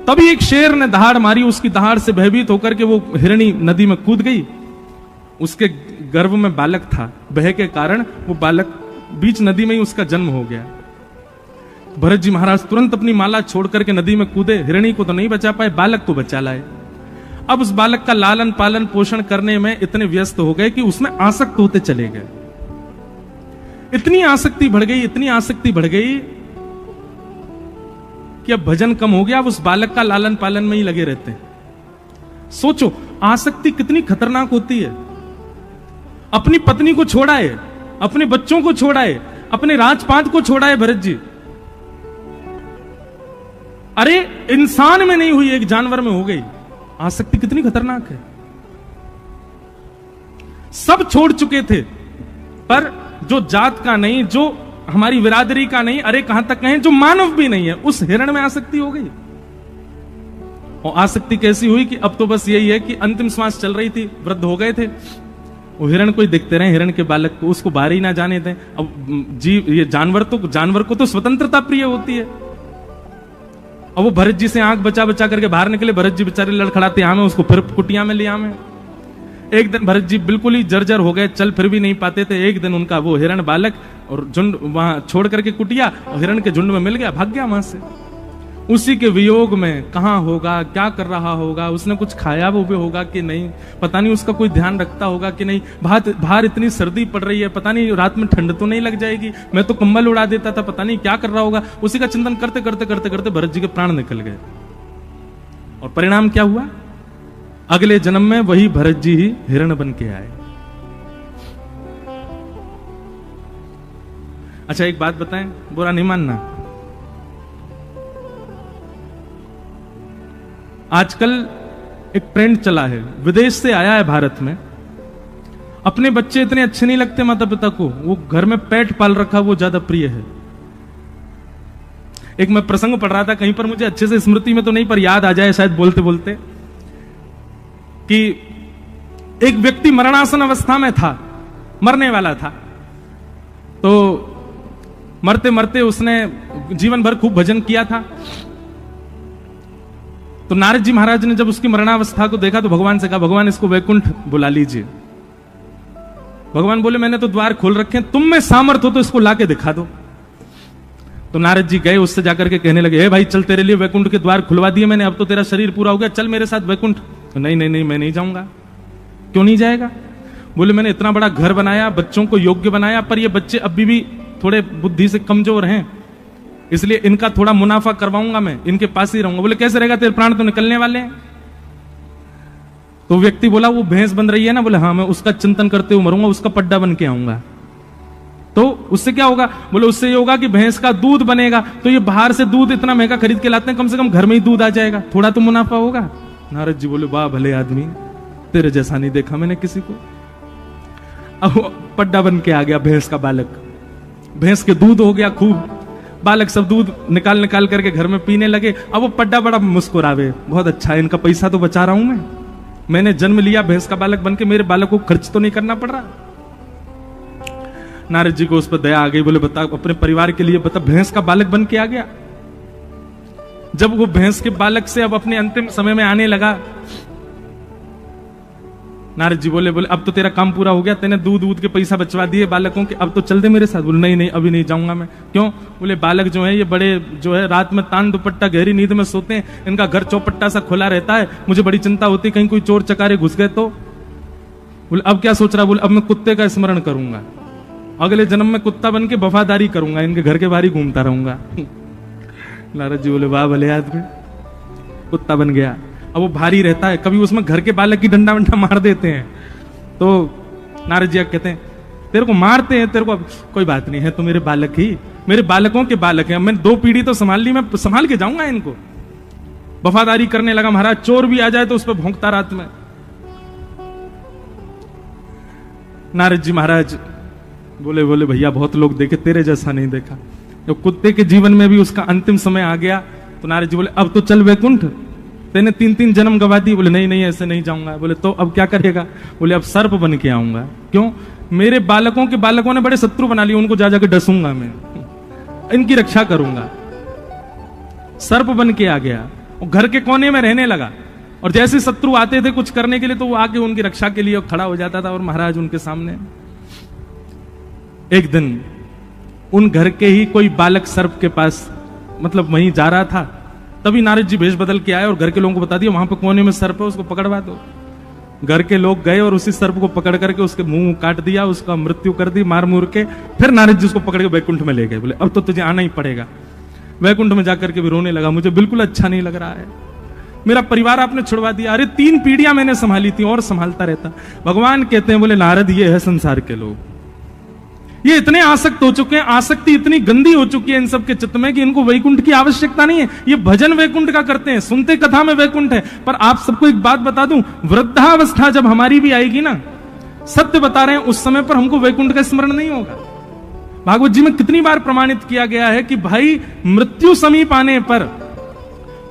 तभी एक शेर ने दहाड़ मारी, उसकी दहाड़ से भयभीत होकर के वो हिरणी नदी में कूद गई। उसके गर्भ में बालक था, भय के कारण वो बालक बीच नदी में ही उसका जन्म हो गया। भरत जी महाराज तुरंत अपनी माला छोड़ करके नदी में कूदे। हिरणी को तो नहीं बचा पाए, बालक को बचा लाए। अब उस बालक का लालन पालन पोषण करने में इतने व्यस्त हो गए कि उसमें आसक्त होते चले गए। इतनी आसक्ति बढ़ गई, इतनी आसक्ति बढ़ गई कि अब भजन कम हो गया, अब उस बालक का लालन पालन में ही लगे रहते हैं। सोचो आसक्ति कितनी खतरनाक होती है। अपनी पत्नी को छोड़ाए, अपने बच्चों को छोड़ाए, अपने राजपाट को छोड़ाए भरत जी। अरे इंसान में नहीं हुई, एक जानवर में हो गई। आसक्ति कितनी खतरनाक है। सब छोड़ चुके थे, पर जो जात का नहीं, जो हमारी बिरादरी का नहीं, अरे कहां तक कहें जो मानव भी नहीं है, उस हिरण में आसक्ति हो गई। और आसक्ति कैसी हुई कि अब तो बस यही है कि अंतिम श्वास चल रही थी, वृद्ध हो गए थे। वो हिरण को ही देखते रहे, हिरण के बालक को, उसको बाहर ही ना जाने दें। अब जीव, ये जानवर को तो स्वतंत्रता प्रिय होती है। और वो भरत जी से आंख बचा बचा करके बाहर निकले। भरत जी बेचारे लड़खड़ाते आमे, उसको फिर कुटिया में ले आमे। एक दिन भरत जी बिल्कुल ही जर्जर हो गए, चल फिर भी नहीं पाते थे। एक दिन उनका वो हिरण बालक और झुंड वहां छोड़ करके कुटिया, और हिरण के झुंड में मिल गया, भाग गया वहां से। उसी के वियोग में कहां होगा, क्या कर रहा होगा, उसने कुछ खाया वो भी होगा कि नहीं, पता नहीं उसका कोई ध्यान रखता होगा कि नहीं, बाहर इतनी सर्दी पड़ रही है, पता नहीं रात में ठंड तो नहीं लग जाएगी, मैं तो कंबल उड़ा देता था, पता नहीं क्या कर रहा होगा। उसी का चिंतन करते करते करते करते भरत जी के प्राण निकल गए। और परिणाम क्या हुआ? अगले जन्म में वही भरत जी ही हिरण बन के आए। अच्छा एक बात बताएं, बुरा नहीं मानना, आजकल एक ट्रेंड चला है, विदेश से आया है भारत में, अपने बच्चे इतने अच्छे नहीं लगते माता पिता को, वो घर में पेट पाल रखा वो ज्यादा प्रिय है। एक मैं प्रसंग पढ़ रहा था कहीं पर, मुझे अच्छे से स्मृति में तो नहीं पर याद आ जाए शायद बोलते बोलते, कि एक व्यक्ति मरणासन अवस्था में था, मरने वाला था, तो मरते मरते उसने जीवन भर खूब भजन किया था। तो नारद जी महाराज ने जब उसकी मरणावस्था को देखा तो भगवान से कहा, भगवान इसको वैकुंठ बुला लीजिए। भगवान बोले मैंने तो द्वार खोल रखे हैं, तुम में सामर्थ हो तो इसको लाके दिखा दो। तो नारद जी गए, उससे जाकर के कहने लगे, हे भाई चल तेरे लिए वैकुंठ के द्वार खुलवा दिए मैंने, अब तो तेरा शरीर पूरा हो गया, चल मेरे साथ वैकुंठ। तो नहीं नहीं नहीं मैं नहीं जाऊंगा। क्यों नहीं जाएगा? बोले मैंने इतना बड़ा घर बनाया, बच्चों को योग्य बनाया, पर ये बच्चे अभी भी थोड़े बुद्धि से कमजोर हैं, इसलिए इनका थोड़ा मुनाफा करवाऊंगा, मैं इनके पास ही रहूंगा। बोले कैसे रहेगा, तेरे प्राण तो निकलने वाले हैं। तो व्यक्ति बोला वो भैंस बन रही है ना, बोले हाँ मैं उसका चिंतन करते हुए मरूंगा, उसका पड्डा बन के आऊंगा। तो उससे क्या होगा? बोले उससे ये होगा कि भैंस का दूध बनेगा, तो ये बाहर से दूध इतना महंगा खरीद के लाते हैं, कम से कम घर में ही दूध आ जाएगा, थोड़ा तो मुनाफा होगा। नारद जी बोले वाह भले आदमी, तेरे जैसा नहीं देखा मैंने किसी को। अब पड्डा बन के आ गया भैंस का बालक, भैंस के दूध हो गया खूब, बालक सब दूध निकाल निकाल करके घर में पीने लगे। अब वो पड्डा बड़ा मुस्कुरावे, बहुत अच्छा है, इनका पैसा तो बचा रहा हूं मैंने जन्म लिया भैंस का बालक बनके, मेरे बालक को खर्च तो नहीं करना पड़ रहा। नारद जी को उस पर दया आ गई, बोले बता अपने परिवार के लिए बता, भैंस का बालक बन के आ गया। जब वो भैंस के बालक से अब अपने अंतिम समय में आने लगा, नारद जी बोले अब तो तेरा काम पूरा हो गया, तेने दूध के पैसा बचवा दिए बालकों के, अब तो चल दे मेरे साथ। बोले नहीं नहीं अभी नहीं जाऊंगा मैं। क्यों? बोले बालक जो है ये बड़े जो है रात में तान दुपट्टा गहरी नींद में सोते हैं, इनका घर चौपट्टा सा खुला रहता है, मुझे बड़ी चिंता होती कहीं कोई चोर चकारे घुस गए तो। बोले अब क्या सोच रहा? बोले अब मैं कुत्ते का स्मरण करूंगा, अगले जन्म में कुत्ता बन के वफादारी करूंगा, इनके घर के बाहर ही घूमता रहूंगा। नारद जी बोले वाह भले आदमी, कुत्ता बन गया। अब वो भारी रहता है, कभी उसमें घर के बालक की डंडा वंडा मार देते हैं, तो नारद जी कहते हैं तेरे को मारते हैं, तेरे को कोई बात नहीं है, तो मेरे बालक ही, मेरे बालकों के बालक हैं, मैंने 2 पीढ़ी तो संभाल ली, मैं संभाल के जाऊंगा इनको। वफादारी करने लगा महाराज, चोर भी आ जाए तो उस पर भौंकता रात में। नारद जी महाराज बोले भैया बहुत लोग देखे, तेरे जैसा नहीं देखा। तो कुत्ते के जीवन में भी उसका अंतिम समय आ गया, तो नारद जी बोले अब तो चल वैकुंठ, तेने 3 जन्म गवा दी। बोले नहीं नहीं ऐसे नहीं जाऊंगा। बोले तो अब क्या करेगा? बोले अब सर्प बन के आऊंगा। क्यों? मेरे बालकों के बालकों ने बड़े शत्रु बना लिए, उनको जा जाके डसूंगा मैं, इनकी रक्षा करूंगा। सर्प बन के आ गया और घर के कोने में रहने लगा, और जैसे शत्रु आते थे कुछ करने के लिए तो वो आके उनकी रक्षा के लिए खड़ा हो जाता था, और महाराज उनके सामने। एक दिन उन घर के ही कोई बालक सर्प के पास मतलब वहीं जा रहा था, तभी नारद जी भेष बदल के आए और घर के लोगों को बता दिया वहां पे कोने में सर्प है, उसको पकड़वा दो। घर के लोग गए और उसी सर्प को पकड़ करके उसके मुंह काट दिया, उसका मृत्यु कर दी मार मूर के। फिर नारद जी उसको पकड़ के वैकुंठ में ले गए। बोले अब तो तुझे आना ही पड़ेगा। वैकुंठ में जाकर के भी रोने लगा, मुझे बिल्कुल अच्छा नहीं लग रहा है, मेरा परिवार आपने छुड़वा दिया, अरे 3 पीढ़ियां मैंने संभाली थी और संभालता रहता। भगवान कहते हैं बोले नारद ये है संसार के लोग, ये इतने आसक्त हो चुके हैं, आसक्ति इतनी गंदी हो चुकी है इन सब के चित्त में कि इनको वैकुंठ की आवश्यकता नहीं है। ये भजन वैकुंठ का करते हैं, सुनते कथा में वैकुंठ है। पर आप सबको एक बात बता दूं, वृद्धावस्था जब हमारी भी आएगी ना, सत्य बता रहे हैं, उस समय पर हमको वैकुंठ का स्मरण नहीं होगा। भागवत जी में कितनी बार प्रमाणित किया गया है कि भाई मृत्यु समीप आने पर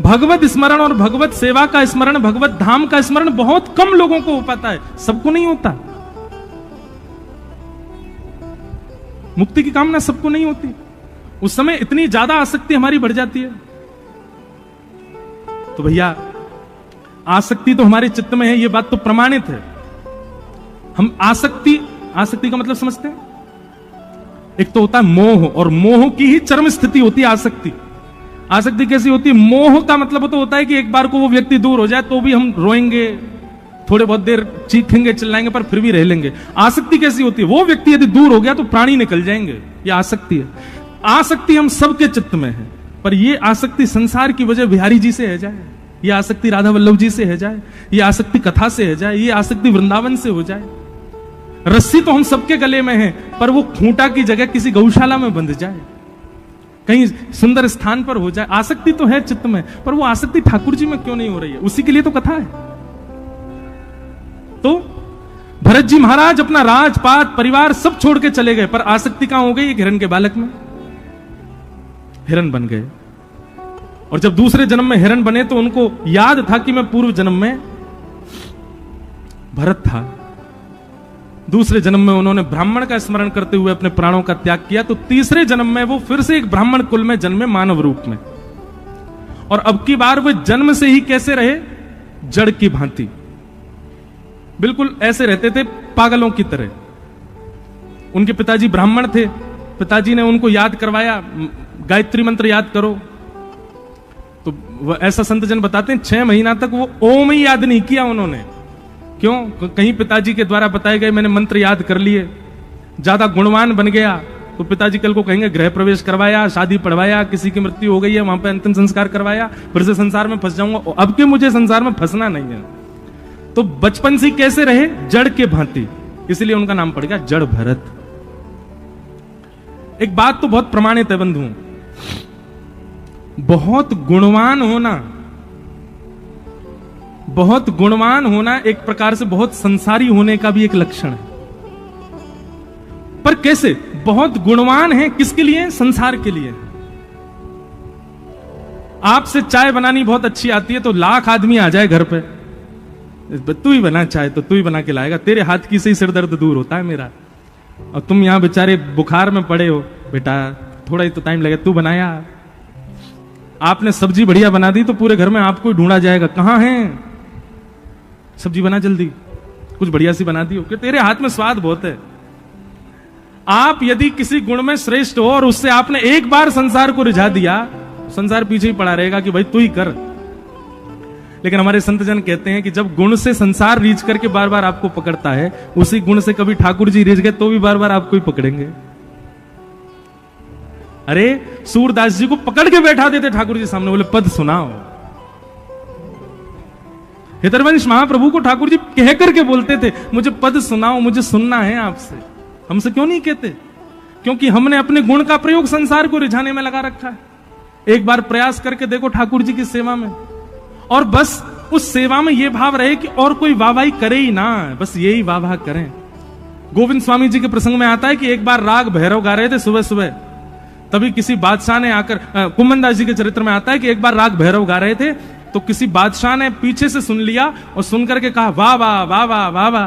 भगवत स्मरण और भगवत सेवा का स्मरण, भगवत धाम का स्मरण बहुत कम लोगों को हो पाता है, सबको नहीं होता। मुक्ति की कामना सबको नहीं होती, उस समय इतनी ज्यादा आसक्ति हमारी बढ़ जाती है। तो भैया आसक्ति तो हमारे चित्त में है, ये बात तो प्रमाणित है। हम आसक्ति का मतलब समझते हैं? एक तो होता है मोह, और मोह की ही चरम स्थिति होती है आसक्ति। आसक्ति कैसी होती है? मोह का मतलब तो होता है कि एक बार को वो व्यक्ति दूर हो जाए तो भी हम रोएंगे, थोड़े बहुत देर चीखेंगे चिल्लाएंगे, पर फिर भी रह लेंगे। आसक्ति कैसी होती है? वो व्यक्ति यदि दूर हो गया तो प्राणी निकल जाएंगे। ये आसक्ति है। आसक्ति हम सबके चित्त में है, पर ये आसक्ति संसार की वजह बिहारी जी से है जाए, ये आसक्ति राधा वल्लभ जी से है जाए, ये आसक्ति कथा से है जाए, ये आसक्ति वृंदावन से हो जाए। रस्सी तो हम सबके गले में है, पर वो खूंटा की जगह किसी गौशाला में बंध जाए, कहीं सुंदर स्थान पर हो जाए। आसक्ति तो है चित्त में, पर वो आसक्ति ठाकुर जी में क्यों नहीं हो रही है? उसी के लिए तो कथा है। तो भरत जी महाराज अपना राजपाट परिवार सब छोड़ के चले गए, पर आसक्ति कहां हो गई? एक हिरण के बालक में हिरण बन गए। और जब दूसरे जन्म में हिरण बने तो उनको याद था कि मैं पूर्व जन्म में भरत था। दूसरे जन्म में उन्होंने ब्राह्मण का स्मरण करते हुए अपने प्राणों का त्याग किया, तो तीसरे जन्म में वो फिर से एक ब्राह्मण कुल में जन्मे मानव रूप में। और अब की बार वे जन्म से ही कैसे रहे? जड़ की भांति, बिल्कुल ऐसे रहते थे पागलों की तरह। उनके पिताजी ब्राह्मण थे, पिताजी ने उनको याद करवाया, गायत्री मंत्र याद करो। तो ऐसा संत जन बताते हैं 6 महीना तक वो ओम ही याद नहीं किया उन्होंने। क्यों? कहीं पिताजी के द्वारा बताए गए मैंने मंत्र याद कर लिए, ज्यादा गुणवान बन गया तो पिताजी कल को कहेंगे गृह प्रवेश करवाया, शादी पढ़वाया, किसी की मृत्यु हो गई है वहां पे अंतिम संस्कार करवाया, फिर से संसार में फंस जाऊंगा। अब के मुझे संसार में फंसना नहीं है। तो बचपन से कैसे रहे? जड़ के भांति, इसलिए उनका नाम पड़ गया जड़ भरत। एक बात तो बहुत प्रमाणित है बंधुओं, बहुत गुणवान होना एक प्रकार से बहुत संसारी होने का भी एक लक्षण है। पर कैसे? बहुत गुणवान है किसके लिए? संसार के लिए। आपसे चाय बनानी बहुत अच्छी आती है तो लाख आदमी आ जाए घर पे, तू ही बना चाय, तो तू ही बना के लाएगा, तेरे हाथ की से ही सिर दर्द दूर होता है मेरा। और तुम यहां बेचारे बुखार में पड़े हो, बेटा थोड़ा ही तो टाइम लगे, तू बनाया। आपने सब्जी बढ़िया बना दी तो पूरे घर में आपको ही ढूंढा जाएगा, कहां है सब्जी, बना जल्दी, कुछ बढ़िया सी बना दी हो, कि तेरे हाथ में स्वाद बहुत है। आप यदि किसी गुण में श्रेष्ठ हो और उससे आपने एक बार संसार को रिझा दिया, संसार पीछे ही पड़ा रहेगा कि भाई तू ही कर। लेकिन हमारे संत जन कहते हैं कि जब गुण से संसार रीझ करके बार बार आपको पकड़ता है, उसी गुण से कभी ठाकुर जी रीझ गए तो भी बार बार आपको ही पकड़ेंगे। अरे सूरदास जी को पकड़ के बैठा देते ठाकुर जी सामने, बोले पद सुनाओ। हितरवंश महाप्रभु को ठाकुर जी कह करके बोलते थे, मुझे पद सुनाओ, मुझे सुनना है आपसे। हमसे क्यों नहीं कहते? क्योंकि हमने अपने गुण का प्रयोग संसार को रिझाने में लगा रखा है। एक बार प्रयास करके देखो ठाकुर जी की सेवा में, और बस उस सेवा में यह भाव रहे कि और कोई वाहवाही करे ही ना, बस यही वाह करें। गोविंद स्वामी जी के प्रसंग में आता है कि एक बार राग भैरव गा रहे थे सुबह सुबह, तभी किसी बादशाह ने आकर, कुम्मन दास जी के चरित्र में आता है कि एक बार राग भैरव गा रहे थे तो किसी बादशाह ने पीछे से सुन लिया और सुन करके कहा वाह वाह वाह वाह वाह वाह।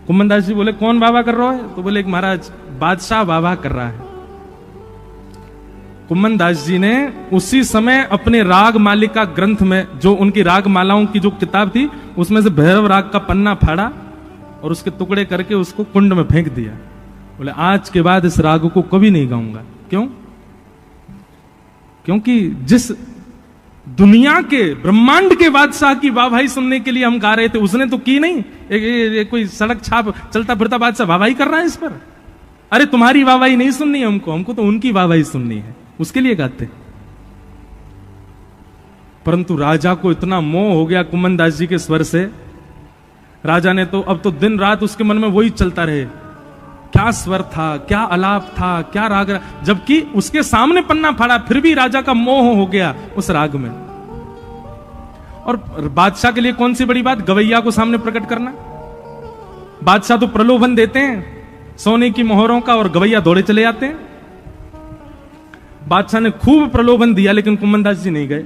कुम्मन दास जी बोले कौन वाह वाह कर रहा है? तो बोले एक महाराज बादशाह वाह वाह कर रहा है। कुम्मन दास जी ने उसी समय अपने राग मालिका ग्रंथ में, जो उनकी राग मालाओं की जो किताब थी, उसमें से भैरव राग का पन्ना फाड़ा और उसके टुकड़े करके उसको कुंड में फेंक दिया। बोले आज के बाद इस राग को कभी नहीं गाऊंगा। क्यों? क्योंकि जिस दुनिया के ब्रह्मांड के बादशाह की वाहवाही सुनने के लिए हम गा रहे थे, उसने तो की नहीं। एक कोई सड़क छाप चलता फिरता बादशाह वाहवाही कर रहा है इस पर। अरे तुम्हारी वाहवाही नहीं सुननी है हमको तो उनकी वाहवाही सुननी है, उसके लिए गाते। परंतु राजा को इतना मोह हो गया कुम्मन दास जी के स्वर से, राजा ने तो अब तो दिन रात उसके मन में वही चलता रहे, क्या स्वर था, क्या आलाप था, क्या राग, जबकि उसके सामने पन्ना फाड़ा फिर भी राजा का मोह हो गया उस राग में। और बादशाह के लिए कौन सी बड़ी बात, गवैया को सामने प्रकट करना। बादशाह तो प्रलोभन देते हैं सोने की मोहरों का और गवैया दौड़े चले जाते हैं। बादशाह ने खूब प्रलोभन दिया लेकिन कुम्मन दास जी नहीं गए।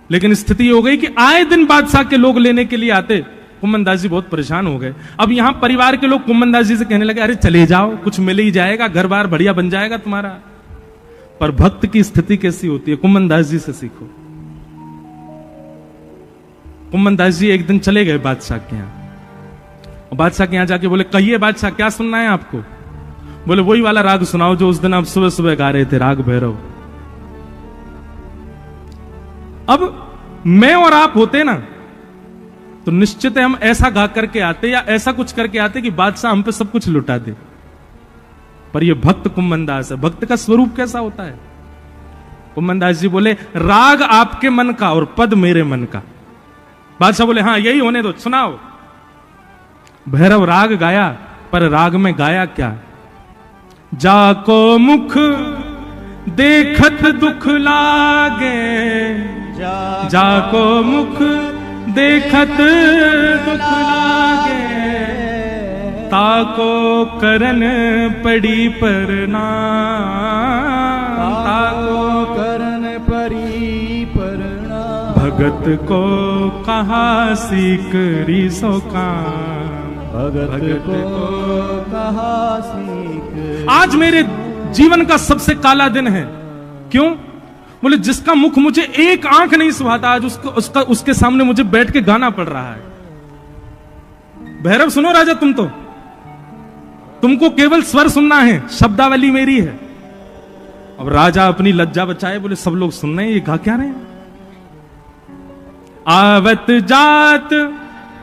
लेकिन स्थिति हो गई कि आए दिन बादशाह के लोग लेने के लिए आते, कुम्मन दास जी बहुत परेशान हो गए। अब यहां परिवार के लोग कुम्मन दास जी से कहने लगे अरे चले जाओ, कुछ मिल ही जाएगा, घर बार बढ़िया बन जाएगा तुम्हारा। पर भक्त की स्थिति कैसी होती है, कुम्मन दास जी से सीखो। कुम्मन दास जी एक दिन चले गए बादशाह के यहां, और बादशाह के यहां जाके बोले कहिए बादशाह क्या सुनना है आपको। बोले वही वाला राग सुनाओ जो उस दिन आप सुबह सुबह गा रहे थे, राग भैरव। अब मैं और आप होते ना तो निश्चित है हम ऐसा गा करके आते या ऐसा कुछ करके आते कि बादशाह हम पे सब कुछ लुटा दे। पर ये भक्त कुम्भनदास है। भक्त का स्वरूप कैसा होता है? कुम्भनदास जी बोले राग आपके मन का और पद मेरे मन का। बादशाह बोले हाँ यही होने दो, सुनाओ। भैरव राग गाया, पर राग में गाया क्या? जाको मुख देखत दुख लागे, जाको मुख देखत दुख लागे, ताको करन पड़ी प्रणाम, ताको करन पड़ी प्रणाम। भगत को कहा सीख रिसो काम, भगत को कहा सीख। आज मेरे जीवन का सबसे काला दिन है। क्यों? बोले जिसका मुख मुझे एक आंख नहीं सुहाता, आज उसके सामने मुझे बैठ के गाना पड़ रहा है। भैरव सुनो राजा, तुमको केवल स्वर सुनना है, शब्दावली मेरी है। अब राजा अपनी लज्जा बचाए, बोले सब लोग सुन रहे हैं, ये गा क्या रहे हैं? आवत जात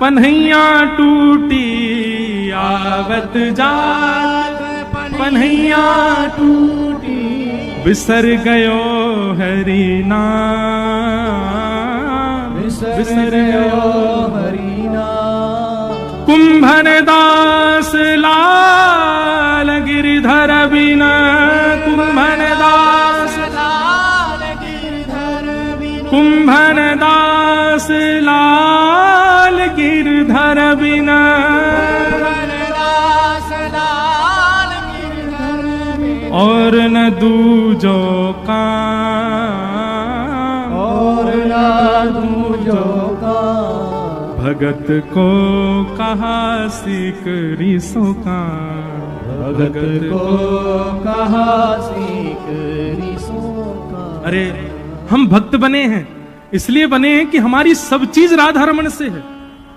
पन्हैया टूटी, आवत जात पन्हैया टूटी, बिसर गयो हरि नाम, बिसर गयो हरि नाम। कुंभन दास लाल गिरधर बिना, कुंभन दास लाल गिरधर बिना, कुंभन दास लाल गिरधर बिना, और न दूजो काम, और न दूजो काम। भगत को कहा सीख रिसो काम, भगत को कहा सीख रिसो काम। अरे हम भक्त बने हैं, इसलिए बने हैं कि हमारी सब चीज राधारमण से है,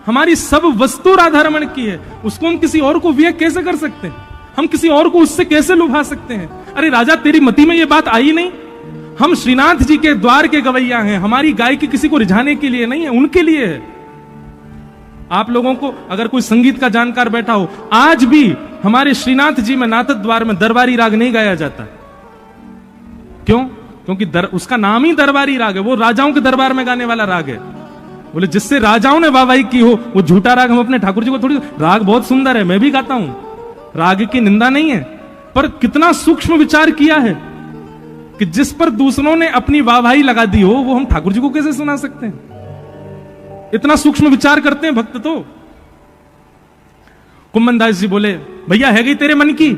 हमारी सब वस्तु राधारमण की है। उसको हम किसी और को व्यय कैसे कर सकते हैं? हम किसी और को उससे कैसे लुभा सकते हैं? अरे राजा तेरी मति में ये बात आई नहीं? हम श्रीनाथ जी के द्वार के गवैया हैं, हमारी गायकी किसी को रिझाने के लिए नहीं है, उनके लिए है। आप लोगों को अगर कोई संगीत का जानकार बैठा हो, आज भी हमारे श्रीनाथ जी में नाथद द्वार में दरबारी राग नहीं गाया जाता। क्यों? क्योंकि उसका नाम ही दरबारी राग है, वो राजाओं के दरबार में गाने वाला राग है। बोले जिससे राजाओं ने वाहवाही की हो वो झूठा राग हम अपने ठाकुर जी को थोड़ी। राग बहुत सुंदर है, मैं भी गाता हूं, राग की निंदा नहीं है, पर कितना सूक्ष्म विचार किया है कि जिस पर दूसरों ने अपनी वाहवाही लगा दी हो वो हम ठाकुर जी को कैसे सुना सकते हैं? इतना सूक्ष्म विचार करते हैं भक्त तो। कुम्भनदास जी बोले भैया है गई तेरे मन की?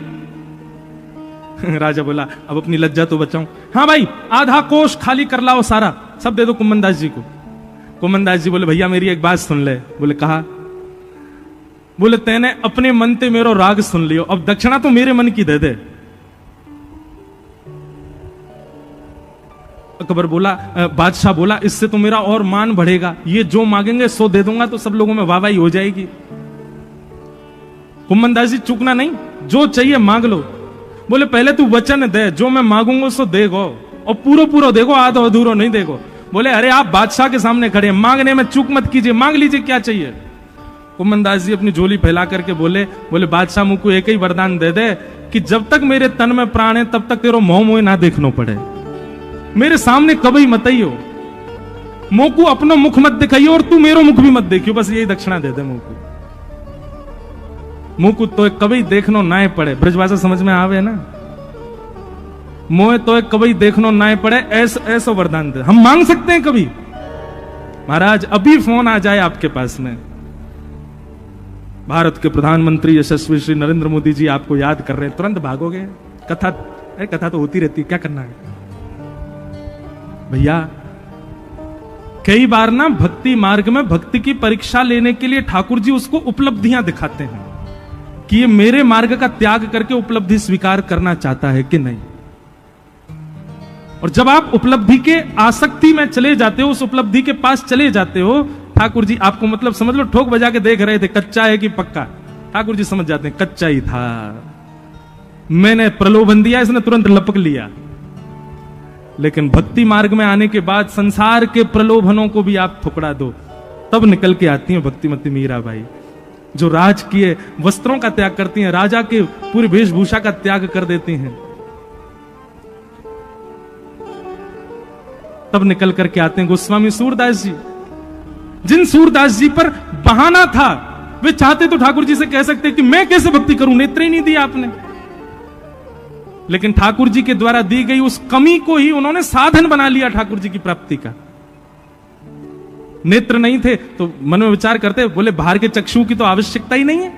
राजा बोला अब अपनी लज्जा तो बचाऊं। हाँ भाई आधा कोष खाली कर लाओ, सारा सब दे दो कुम्भनदास जी को। कुम्भनदास जी बोले भैया मेरी एक बात सुन ले। बोले कहा? बोले तेने अपने मन ते मेरो राग सुन लियो, अब दक्षिणा तो मेरे मन की दे दे। अकबर बोला, बादशाह बोला इससे तो मेरा और मान बढ़ेगा, ये जो मांगेंगे सो दे दूंगा तो सब लोगों में वाहवाही हो जाएगी। कुम्भनदास जी चूकना नहीं, जो चाहिए मांग लो। बोले पहले तू वचन दे, जो मैं मांगूंगा सो देगो, और पूरा पूरा देखो, आधा अधूरो नहीं देखो। बोले अरे आप बादशाह के सामने खड़े हैं, मांगने में चूक मत कीजिए, मांग लीजिए क्या चाहिए। कुम्भनदास जी अपनी झोली फैला करके बोले बादशाह मुझको एक ही वरदान दे दे कि जब तक मेरे तन में प्राण है तब तक तेरो मोह मोह ना देखना पड़े, मेरे सामने कभी मत आइयो, मोकू अपना मुख मत दिखाइयो और तू मेरो मुख भी मत देखियो, बस यही दक्षिणा दे दे मोकू। मुकू तो कभी देखनो ना पड़े, ब्रजभाषा समझ में आवे ना, मोह तो कभी देखनो ना पड़े, ऐसा वरदान दे। हम मांग सकते हैं कभी? महाराज अभी फोन आ जाए आपके पास में, भारत के प्रधानमंत्री यशस्वी श्री नरेंद्र मोदी जी आपको याद कर रहे हैं, तुरंत भागोगे? कथा तो होती रहती है, क्या करना है भैया? कई बार ना भक्ति मार्ग में भक्ति की परीक्षा लेने के लिए ठाकुर जी उसको उपलब्धियां दिखाते हैं कि ये मेरे मार्ग का त्याग करके उपलब्धि स्वीकार करना चाहता है कि नहीं। और जब आप उपलब्धि के आसक्ति में चले जाते हो, उस उपलब्धि के पास चले जाते हो, ठाकुर जी आपको मतलब समझ लो ठोक बजा के देख रहे थे, कच्चा है कि पक्का। ठाकुर जी समझ जाते हैं कच्चा ही था, मैंने प्रलोभन दिया, इसने तुरंत लपक लिया। लेकिन भक्ति मार्ग में आने के बाद संसार के प्रलोभनों को भी आप ठुकरा दो, तब निकल के आती हैं भक्तिमती मीराबाई, जो राजकीय वस्त्रों का त्याग करती हैं, राजा के पूरी वेशभूषा का त्याग कर देती हैं, तब निकल करके आते हैं गोस्वामी सूरदास जी। जिन सूरदास जी पर बहाना था, वे चाहते तो ठाकुर जी से कह सकते कि मैं कैसे भक्ति करूं, नेत्र ही नहीं दिया आपने। लेकिन ठाकुर जी के द्वारा दी गई उस कमी को ही उन्होंने साधन बना लिया ठाकुर जी की प्राप्ति का। नेत्र नहीं थे तो मन में विचार करते, बोले बाहर के चक्षु की तो आवश्यकता ही नहीं है,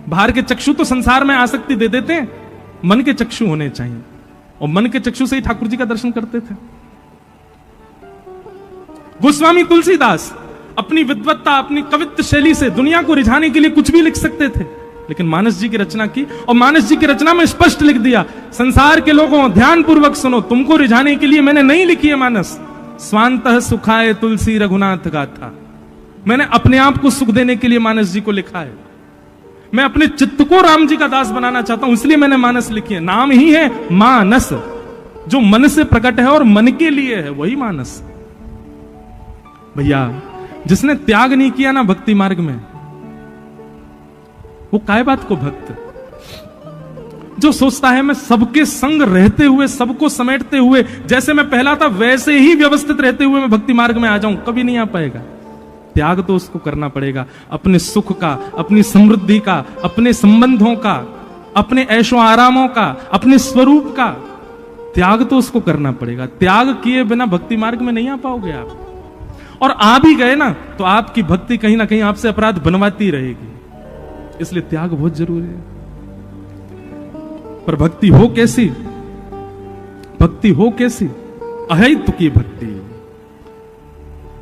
बाहर के चक्षु तो संसार में आसक्ति दे देते हैं, मन के चक्षु होने चाहिए। और मन के चक्षु से ही ठाकुर जी का दर्शन करते थे। गोस्वामी तुलसीदास अपनी विद्वत्ता, अपनी कवित्व शैली से दुनिया को रिझाने के लिए कुछ भी लिख सकते थे, लेकिन मानस जी की रचना की, और मानस जी की रचना में स्पष्ट लिख दिया, संसार के लोगों ध्यान पूर्वक सुनो, तुमको रिझाने के लिए मैंने नहीं लिखी है मानस। स्वांतः सुखाए तुलसी रघुनाथ गाथा, मैंने अपने आप को सुख देने के लिए मानस जी को लिखा है। मैं अपने चित्त को राम जी का दास बनाना चाहता हूं, इसलिए मैंने मानस लिखी है। नाम ही है मानस, जो मन से प्रकट है और मन के लिए है, वही मानस। भैया, जिसने त्याग नहीं किया ना भक्ति मार्ग में, वो काय बात को भक्त। जो सोचता है मैं सबके संग रहते हुए, सबको समेटते हुए, जैसे मैं पहला था वैसे ही व्यवस्थित रहते हुए मैं भक्ति मार्ग में आ जाऊं, कभी नहीं आ पाएगा। त्याग तो उसको करना पड़ेगा, अपने सुख का, अपनी समृद्धि का, अपने संबंधों का, अपने ऐशो आरामों का, अपने स्वरूप का त्याग तो उसको करना पड़ेगा। त्याग किए बिना भक्ति मार्ग में नहीं आ पाओगे आप। और आ भी गए ना तो आपकी भक्ति कहीं ना कहीं आपसे अपराध बनवाती रहेगी, इसलिए त्याग बहुत जरूरी है। पर भक्ति हो कैसी? भक्ति हो कैसी? अहित की भक्ति।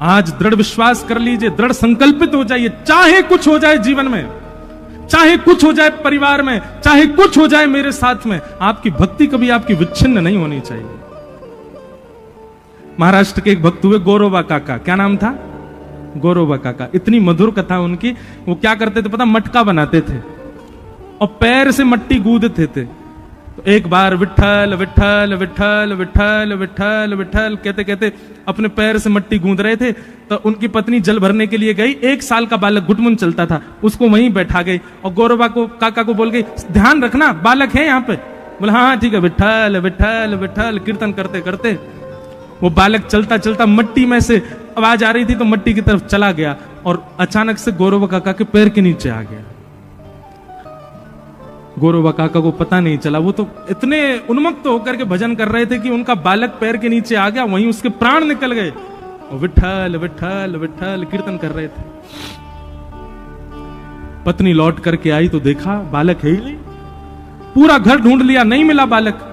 आज दृढ़ विश्वास कर लीजिए, दृढ़ संकल्पित हो जाइए, चाहे कुछ हो जाए जीवन में, चाहे कुछ हो जाए परिवार में, चाहे कुछ हो जाए मेरे साथ में, आपकी भक्ति कभी आपकी विच्छिन्न नहीं होनी चाहिए। महाराष्ट्र के एक भक्त हुए गौरवा काका, क्या नाम था? गौरवा काका। इतनी मधुर कथा उनकी। वो क्या करते थे पता? मटका बनाते थे और पैर से मट्टी गूंदते थे। तो एक बार विठल विठल विठल विठल विठल विठल कहते कहते अपने पैर से मट्टी गूंद रहे थे, तो उनकी पत्नी जल भरने के लिए गई। 1 साल का बालक गुटमुन चलता था, उसको वहीं बैठा गई और गौरवा को काका को बोल गई, ध्यान रखना बालक है यहाँ पे। बोला हाँ ठीक है। विठल विठल विठल कीर्तन करते करते वो बालक चलता चलता मट्टी में से आवाज आ रही थी तो मट्टी की तरफ चला गया और अचानक से गौरव काका के पैर के नीचे आ गया। गौरव काका को पता नहीं चला, वो तो इतने उन्मत्त होकर के भजन कर रहे थे कि उनका बालक पैर के नीचे आ गया, वहीं उसके प्राण निकल गए। और विठल विठल विठल कीर्तन कर रहे थे। पत्नी लौट करके आई तो देखा बालक है ही नहीं। पूरा घर ढूंढ लिया, नहीं मिला बालक।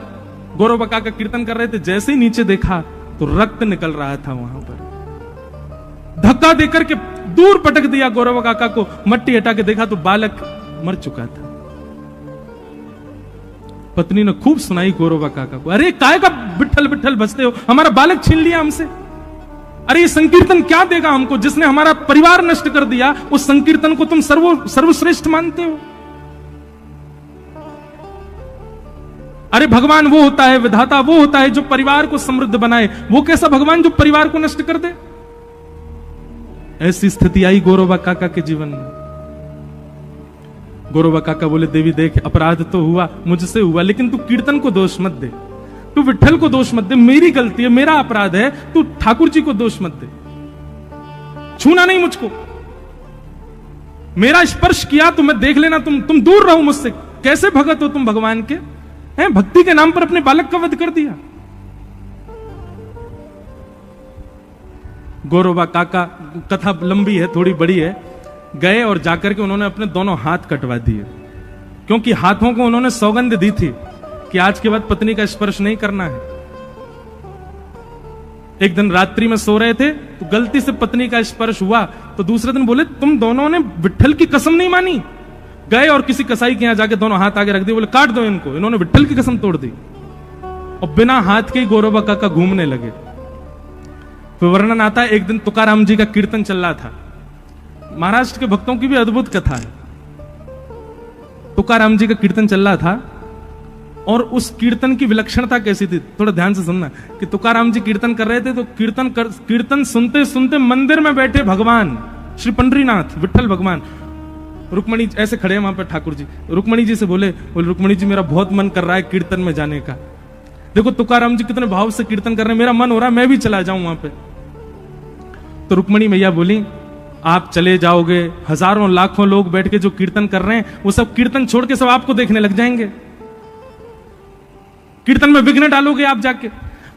गौरव काका कीर्तन कर रहे थे, जैसे ही नीचे देखा तो रक्त निकल रहा था वहां पर। धक्का देकर के दूर पटक दिया गौरव काका को, मट्टी हटा के देखा तो बालक मर चुका था। पत्नी ने खूब सुनाई गौरव काका को, अरे काय का बिठल बिठल बजते हो, हमारा बालक छीन लिया हमसे। अरे ये संकीर्तन क्या देगा हमको, जिसने हमारा परिवार नष्ट कर दिया, उस संकीर्तन को तुम सर्वश्रेष्ठ मानते हो। अरे भगवान वो होता है, विधाता वो होता है जो परिवार को समृद्ध बनाए, वो कैसा भगवान जो परिवार को नष्ट कर दे। ऐसी स्थिति आई गौरव काका के जीवन में। गौरव काका बोले, देवी देख, अपराध तो हुआ, मुझसे हुआ, लेकिन तू कीर्तन को दोष मत दे, तू विठल को दोष मत दे, मेरी गलती है, मेरा अपराध है, तू ठाकुर जी को दोष मत दे। छूना नहीं मुझको, मेरा स्पर्श किया तो मैं देख लेना, तुम दूर रहो मुझसे। कैसे भगत हो तुम भगवान के, हैं? भक्ति के नाम पर अपने बालक का वध कर दिया। गौरवा काका, कथा लंबी है, थोड़ी बड़ी है, गए और जाकर के उन्होंने अपने दोनों हाथ कटवा दिए, क्योंकि हाथों को उन्होंने सौगंध दी थी कि आज के बाद पत्नी का स्पर्श नहीं करना है। एक दिन रात्रि में सो रहे थे तो गलती से पत्नी का स्पर्श हुआ, तो दूसरे दिन बोले, तुम दोनों ने विठल की कसम नहीं मानी। गए और किसी कसाई के यहां जाके दोनों हाथ आगे रख दिए, बोले काट दो इनको। इन्होंने विठल की कसम तोड़ दी और बिना हाथ के ही गौरव काका घूमने लगे। तो वर्णन आता है, एक दिन तुकाराम जी का कीर्तन चल रहा था। महाराष्ट्र के भक्तों की भी अद्भुत कथा है। तुकाराम जी का कीर्तन चल रहा था और उस कीर्तन की विलक्षणता कैसी थी, थोड़ा ध्यान से सुनना। कि तुकाराम जी कीर्तन कर रहे थे तो कीर्तन सुनते सुनते मंदिर में बैठे भगवान श्री पंडरीनाथ विठल भगवान, रुक्मणी ऐसे खड़े हैं वहां पर, ठाकुर जी रुक्मणी जी से बोले रुक्मणी जी मेरा बहुत मन कर रहा है कीर्तन में जाने का। देखो तुकाराम जी कितने भाव से कीर्तन कर रहे हैं, मेरा मन हो रहा है मैं भी चला जाऊं वहां पे। तो रुक्मणी मैया बोली आप चले जाओगे, हजारों लाखों लोग बैठ के जो कीर्तन कर रहे हैं वो सब कीर्तन छोड़ के सब आपको देखने लग जाएंगे, कीर्तन में विघ्न डालोगे आप जाके।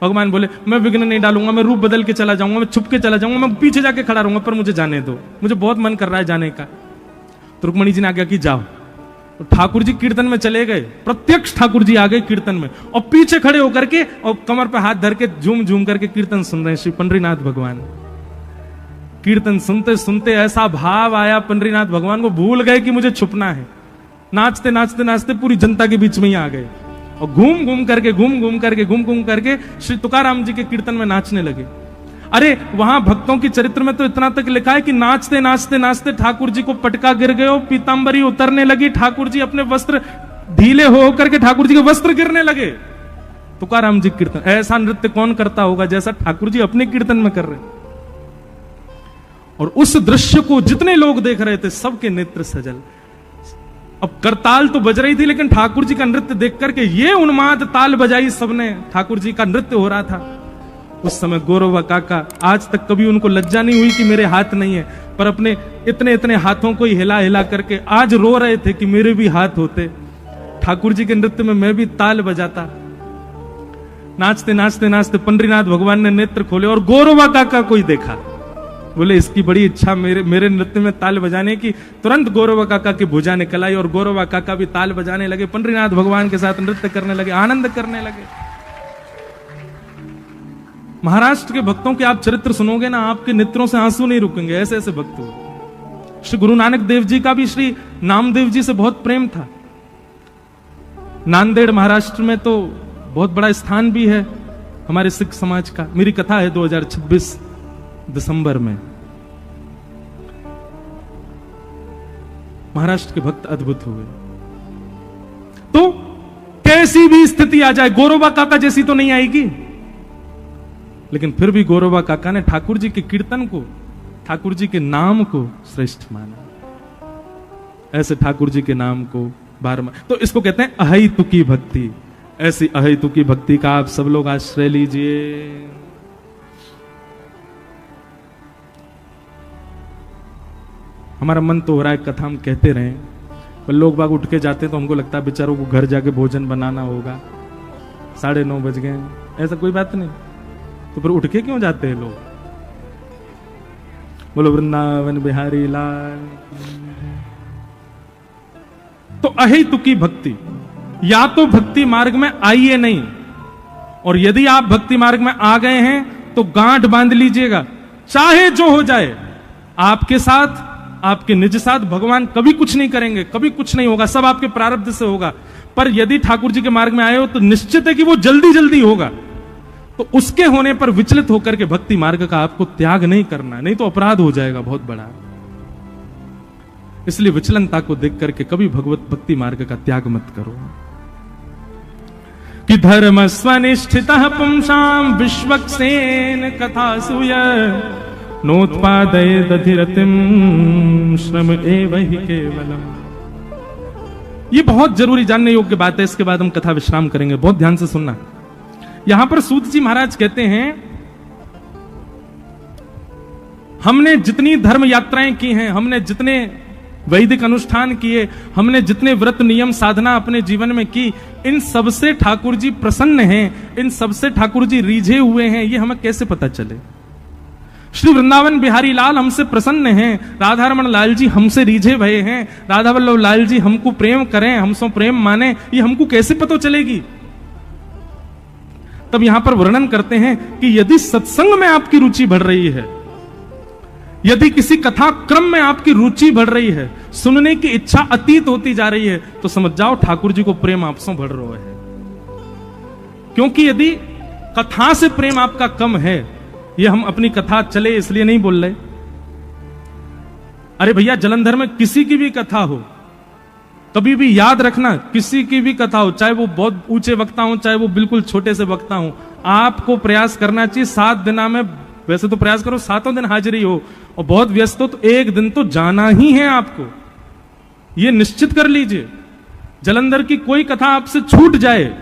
भगवान बोले मैं विघ्न नहीं डालूंगा, मैं रूप बदल के चला जाऊंगा, मैं छुप के चला जाऊंगा, मैं पीछे जाके खड़ा रहूंगा, पर मुझे जाने दो, मुझे बहुत मन कर रहा है जाने का। तो रुक्मणी जी ने आज्ञा की जाओ। तो ठाकुर जी कीर्तन में चले गए, प्रत्यक्ष ठाकुर जी आ गए कीर्तन में, और पीछे खड़े होकर के और कमर पे हाथ धर के झूम झूम करके कीर्तन सुन रहे हैं श्री पंडरीनाथ भगवान। कीर्तन सुनते सुनते ऐसा भाव आया, पंडरीनाथ भगवान को भूल गए कि मुझे छुपना है। नाचते नाचते नाचते पूरी जनता के बीच में ही आ गए और घूम घूम करके श्री तुकाराम जी के कीर्तन में नाचने लगे। अरे वहां भक्तों की चरित्र में तो इतना तक लिखा है कि नाचते नाचते नाचते ठाकुर जी को पटका गिर गए, पीतांबरी उतरने लगी, ठाकुर जी अपने वस्त्र ढीले हो करके ठाकुर जी के वस्त्र गिरने लगे। तुकाराम जी कीर्तन, ऐसा नृत्य कौन करता होगा जैसा ठाकुर जी अपने कीर्तन में कर रहे। और उस दृश्य को जितने लोग देख रहे थे सबके नेत्र सजल। अब करताल तो बज रही थी लेकिन ठाकुर जी का नृत्य देख करके ये उन्माद ताल बजाई सबने, ठाकुर जी का नृत्य हो रहा था। उस समय गौरवा काका, आज तक कभी उनको लज्जा नहीं हुई कि मेरे हाथ नहीं है, पर अपने इतने इतने हाथों को ही हिला हिला करके आज रो रहे थे कि मेरे भी हाथ होते, ठाकुर जी के नृत्य में मैं भी ताल बजाता। नाचते नाचते नाचते पंडरीनाथ भगवान ने नेत्र खोले और गौरवा काका को ही देखा। बोले इसकी बड़ी इच्छा मेरे नृत्य में ताल बजाने की। तुरंत गौरवा काका की भुजा निकल आई और गौरवा काका भी ताल बजाने लगे, पंडरीनाथ भगवान के साथ नृत्य करने लगे, आनंद करने लगे। महाराष्ट्र के भक्तों के आप चरित्र सुनोगे ना, आपके नेत्रों से आंसू नहीं रुकेंगे, ऐसे ऐसे भक्त हो। श्री गुरु नानक देव जी का भी श्री नामदेव जी से बहुत प्रेम था। नांदेड़ महाराष्ट्र में तो बहुत बड़ा स्थान भी है हमारे सिख समाज का। मेरी कथा है 2026 दिसंबर में। महाराष्ट्र के भक्त अद्भुत हुए। तो कैसी भी स्थिति आ जाए, गौरवा काका जैसी तो नहीं आएगी, लेकिन फिर भी गौरवा काका ने ठाकुर जी के कीर्तन को, ठाकुर जी के नाम को श्रेष्ठ माना। ऐसे ठाकुर जी के नाम को बार, तो इसको कहते हैं अहैतुकी भक्ति। ऐसी अहैतुकी भक्ति का आप सब लोग आश्रय लीजिए। हमारा मन तो हो रहा है कथा हम कहते रहें, पर लोग बाग उठ के जाते हैं तो हमको लगता है बेचारों को घर जाके भोजन बनाना होगा, 9:30 बज गए। ऐसा कोई बात नहीं, तो फिर उठ के क्यों जाते हैं लोग? बोलो वृंदावन बिहारी लाल। तो अहेतुकी भक्ति, या तो भक्ति मार्ग में आइए नहीं, और यदि आप भक्ति मार्ग में आ गए हैं तो गांठ बांध लीजिएगा, चाहे जो हो जाए आपके साथ, आपके निज साथ भगवान कभी कुछ नहीं करेंगे, कभी कुछ नहीं होगा, सब आपके प्रारब्ध से होगा। पर यदि ठाकुर जी के मार्ग में आए हो तो निश्चित है कि वो जल्दी जल्दी होगा। तो उसके होने पर विचलित होकर के भक्ति मार्ग का आपको त्याग नहीं करना, नहीं तो अपराध हो जाएगा बहुत बड़ा। इसलिए विचलनता को देख करके कभी भगवत भक्ति मार्ग का त्याग मत करो। कि धर्म स्वनिष्ठितः पुंसाम विश्वक्सेन कथा सूय नोत्पादये दधिरतिम श्रम एव हि केवलम। ये बहुत जरूरी जानने योग्य बात है, इसके बाद हम कथा विश्राम करेंगे, बहुत ध्यान से सुनना। यहां पर सूत जी महाराज कहते हैं हमने जितनी धर्म यात्राएं की हैं, हमने जितने वैदिक अनुष्ठान किए, हमने जितने व्रत नियम साधना अपने जीवन में की, इन सबसे ठाकुर जी प्रसन्न हैं, इन सबसे ठाकुर जी रीझे हुए हैं, ये हमें कैसे पता चले? श्री वृंदावन बिहारी लाल हमसे प्रसन्न हैं, राधा रमन लाल जी हमसे रीझे भये हैं, राधा वल्लभ लाल जी हमको प्रेम करें, हमसे प्रेम माने, ये हमको कैसे पता चलेगी? तब यहां पर वर्णन करते हैं कि यदि सत्संग में आपकी रुचि बढ़ रही है, यदि किसी कथा क्रम में आपकी रुचि बढ़ रही है, सुनने की इच्छा अतीत होती जा रही है, तो समझ जाओ ठाकुर जी को प्रेम आपसे बढ़ रहा है। क्योंकि यदि कथा से प्रेम आपका कम है, ये हम अपनी कथा चले इसलिए नहीं बोल रहे, अरे भैया जलंधर में किसी की भी कथा हो, कभी भी याद रखना, किसी की भी कथा हो, चाहे वो बहुत ऊंचे वक्ता हो, चाहे वो बिल्कुल छोटे से वक्ता हो, आपको प्रयास करना चाहिए 7 दिना में, वैसे तो प्रयास करो 7 दिन हाजिरी हो, और बहुत व्यस्त हो तो 1 दिन तो जाना ही है आपको, ये निश्चित कर लीजिए। जालंधर की कोई कथा आपसे छूट जाए,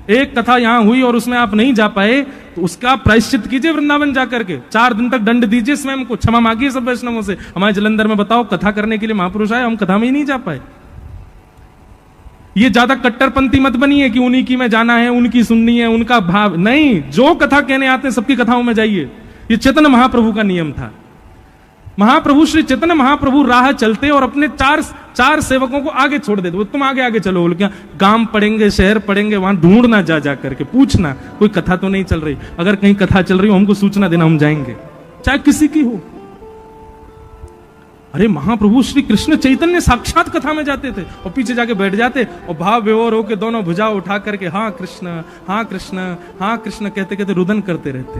एक कथा यहां हुई और उसमें आप नहीं जा पाए, तो उसका प्रायश्चित कीजिए वृंदावन जाकर के, 4 दिन तक दंड दीजिए स्वयं को, क्षमा मांगिए सब वैष्णवों से। हमारे जालंधर में बताओ कथा करने के लिए महापुरुष आए, हम कथा में ही नहीं जा पाए। ये ज्यादा कट्टरपंथी मत बनिए कि उन्हीं की में जाना है, उनकी सुननी है, उनका भाव नहीं, जो कथा कहने आते हैं सबकी कथाओं में जाइए। ये चैतन्य महाप्रभु का नियम था। महाप्रभु श्री चैतन्य महाप्रभु राह चलते और अपने चार सेवकों को आगे छोड़ देते, तुम आगे आगे चलो। बोल क्या गांव पढ़ेंगे, शहर पढ़ेंगे, वहां ढूंढना जा करके पूछना कोई कथा तो नहीं चल रही, अगर कहीं कथा चल रही हो हमको सूचना देना, हम जाएंगे, चाहे किसी की हो। अरे महाप्रभु श्री कृष्ण चैतन्य साक्षात कथा में जाते थे और पीछे जाके बैठ जाते और भाव विभोर होकर दोनों भुजा उठा करके हाँ कृष्ण हाँ कृष्ण हाँ कृष्ण कहते कहते रुदन करते रहते,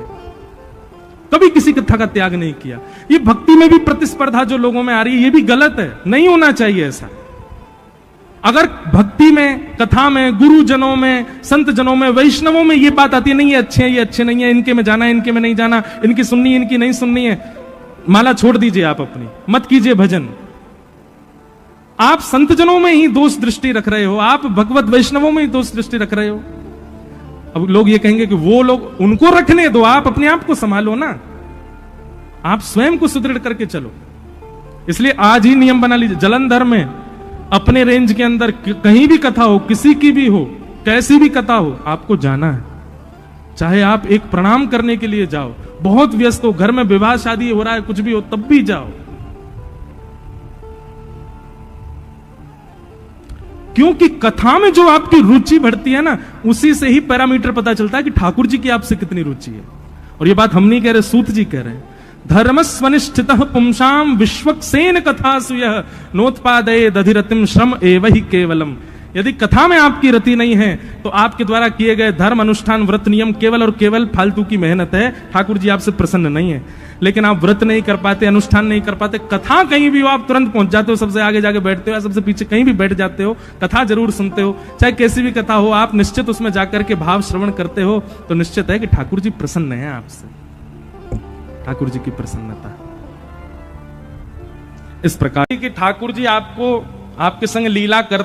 कभी किसी कथा का त्याग नहीं किया। ये भक्ति में भी प्रतिस्पर्धा जो लोगों में आ रही है, ये भी गलत है, नहीं होना चाहिए ऐसा। अगर भक्ति में, कथा में, गुरुजनों में, संत जनों में, वैष्णवों में ये बात आती है नहीं ये अच्छे हैं, ये अच्छे नहीं है, इनके में जाना है, इनके में नहीं जाना, इनकी सुननी है, इनकी नहीं सुननी है, माला छोड़ दीजिए आप अपनी, मत कीजिए भजन। आप संत जनों में ही दोष दृष्टि रख रहे हो, आप भगवत वैष्णवों में ही दोष दृष्टि रख रहे हो। अब लोग ये कहेंगे कि वो लोग उनको रखने दो, आप अपने आप को संभालो ना, आप स्वयं को सुदृढ़ करके चलो। इसलिए आज ही नियम बना लीजिए, जालंधर में अपने रेंज के अंदर कहीं भी कथा हो, किसी की भी हो, कैसी भी कथा हो, आपको जाना है। चाहे आप एक प्रणाम करने के लिए जाओ, बहुत व्यस्त हो, घर में विवाह शादी हो रहा है, कुछ भी हो, तब भी जाओ। क्योंकि कथा में जो आपकी रुचि बढ़ती है ना, उसी से ही पैरामीटर पता चलता है कि ठाकुर जी की आपसे कितनी रुचि है। और ये बात हम नहीं कह रहे, सूत जी कह रहे हैं, धर्मस्वनिष्ठितः पुंसाम विश्वक्सेन कथासु यः नोत्पादये दधिरतिम श्रम एवहि केवलम। यदि कथा में आपकी रति नहीं है तो आपके द्वारा किए गए धर्म अनुष्ठान व्रत नियम केवल और केवल फालतू की मेहनत है, ठाकुर जी आपसे प्रसन्न नहीं है। लेकिन आप व्रत नहीं कर पाते, अनुष्ठान नहीं कर पाते, कथा कहीं भी हो आप तुरंत पहुंच जाते हो, सबसे आगे जाके बैठते हो या सबसे पीछे कहीं भी बैठ जाते हो, कथा जरूर सुनते हो, चाहे कैसी भी कथा हो, आप निश्चित उसमें जाकर के भाव श्रवण करते हो, तो निश्चित है कि ठाकुर जी प्रसन्न है आपसे, ठाकुर जी की प्रसन्नता इस प्रकार की ठाकुर जी आपको आपके संग लीला करते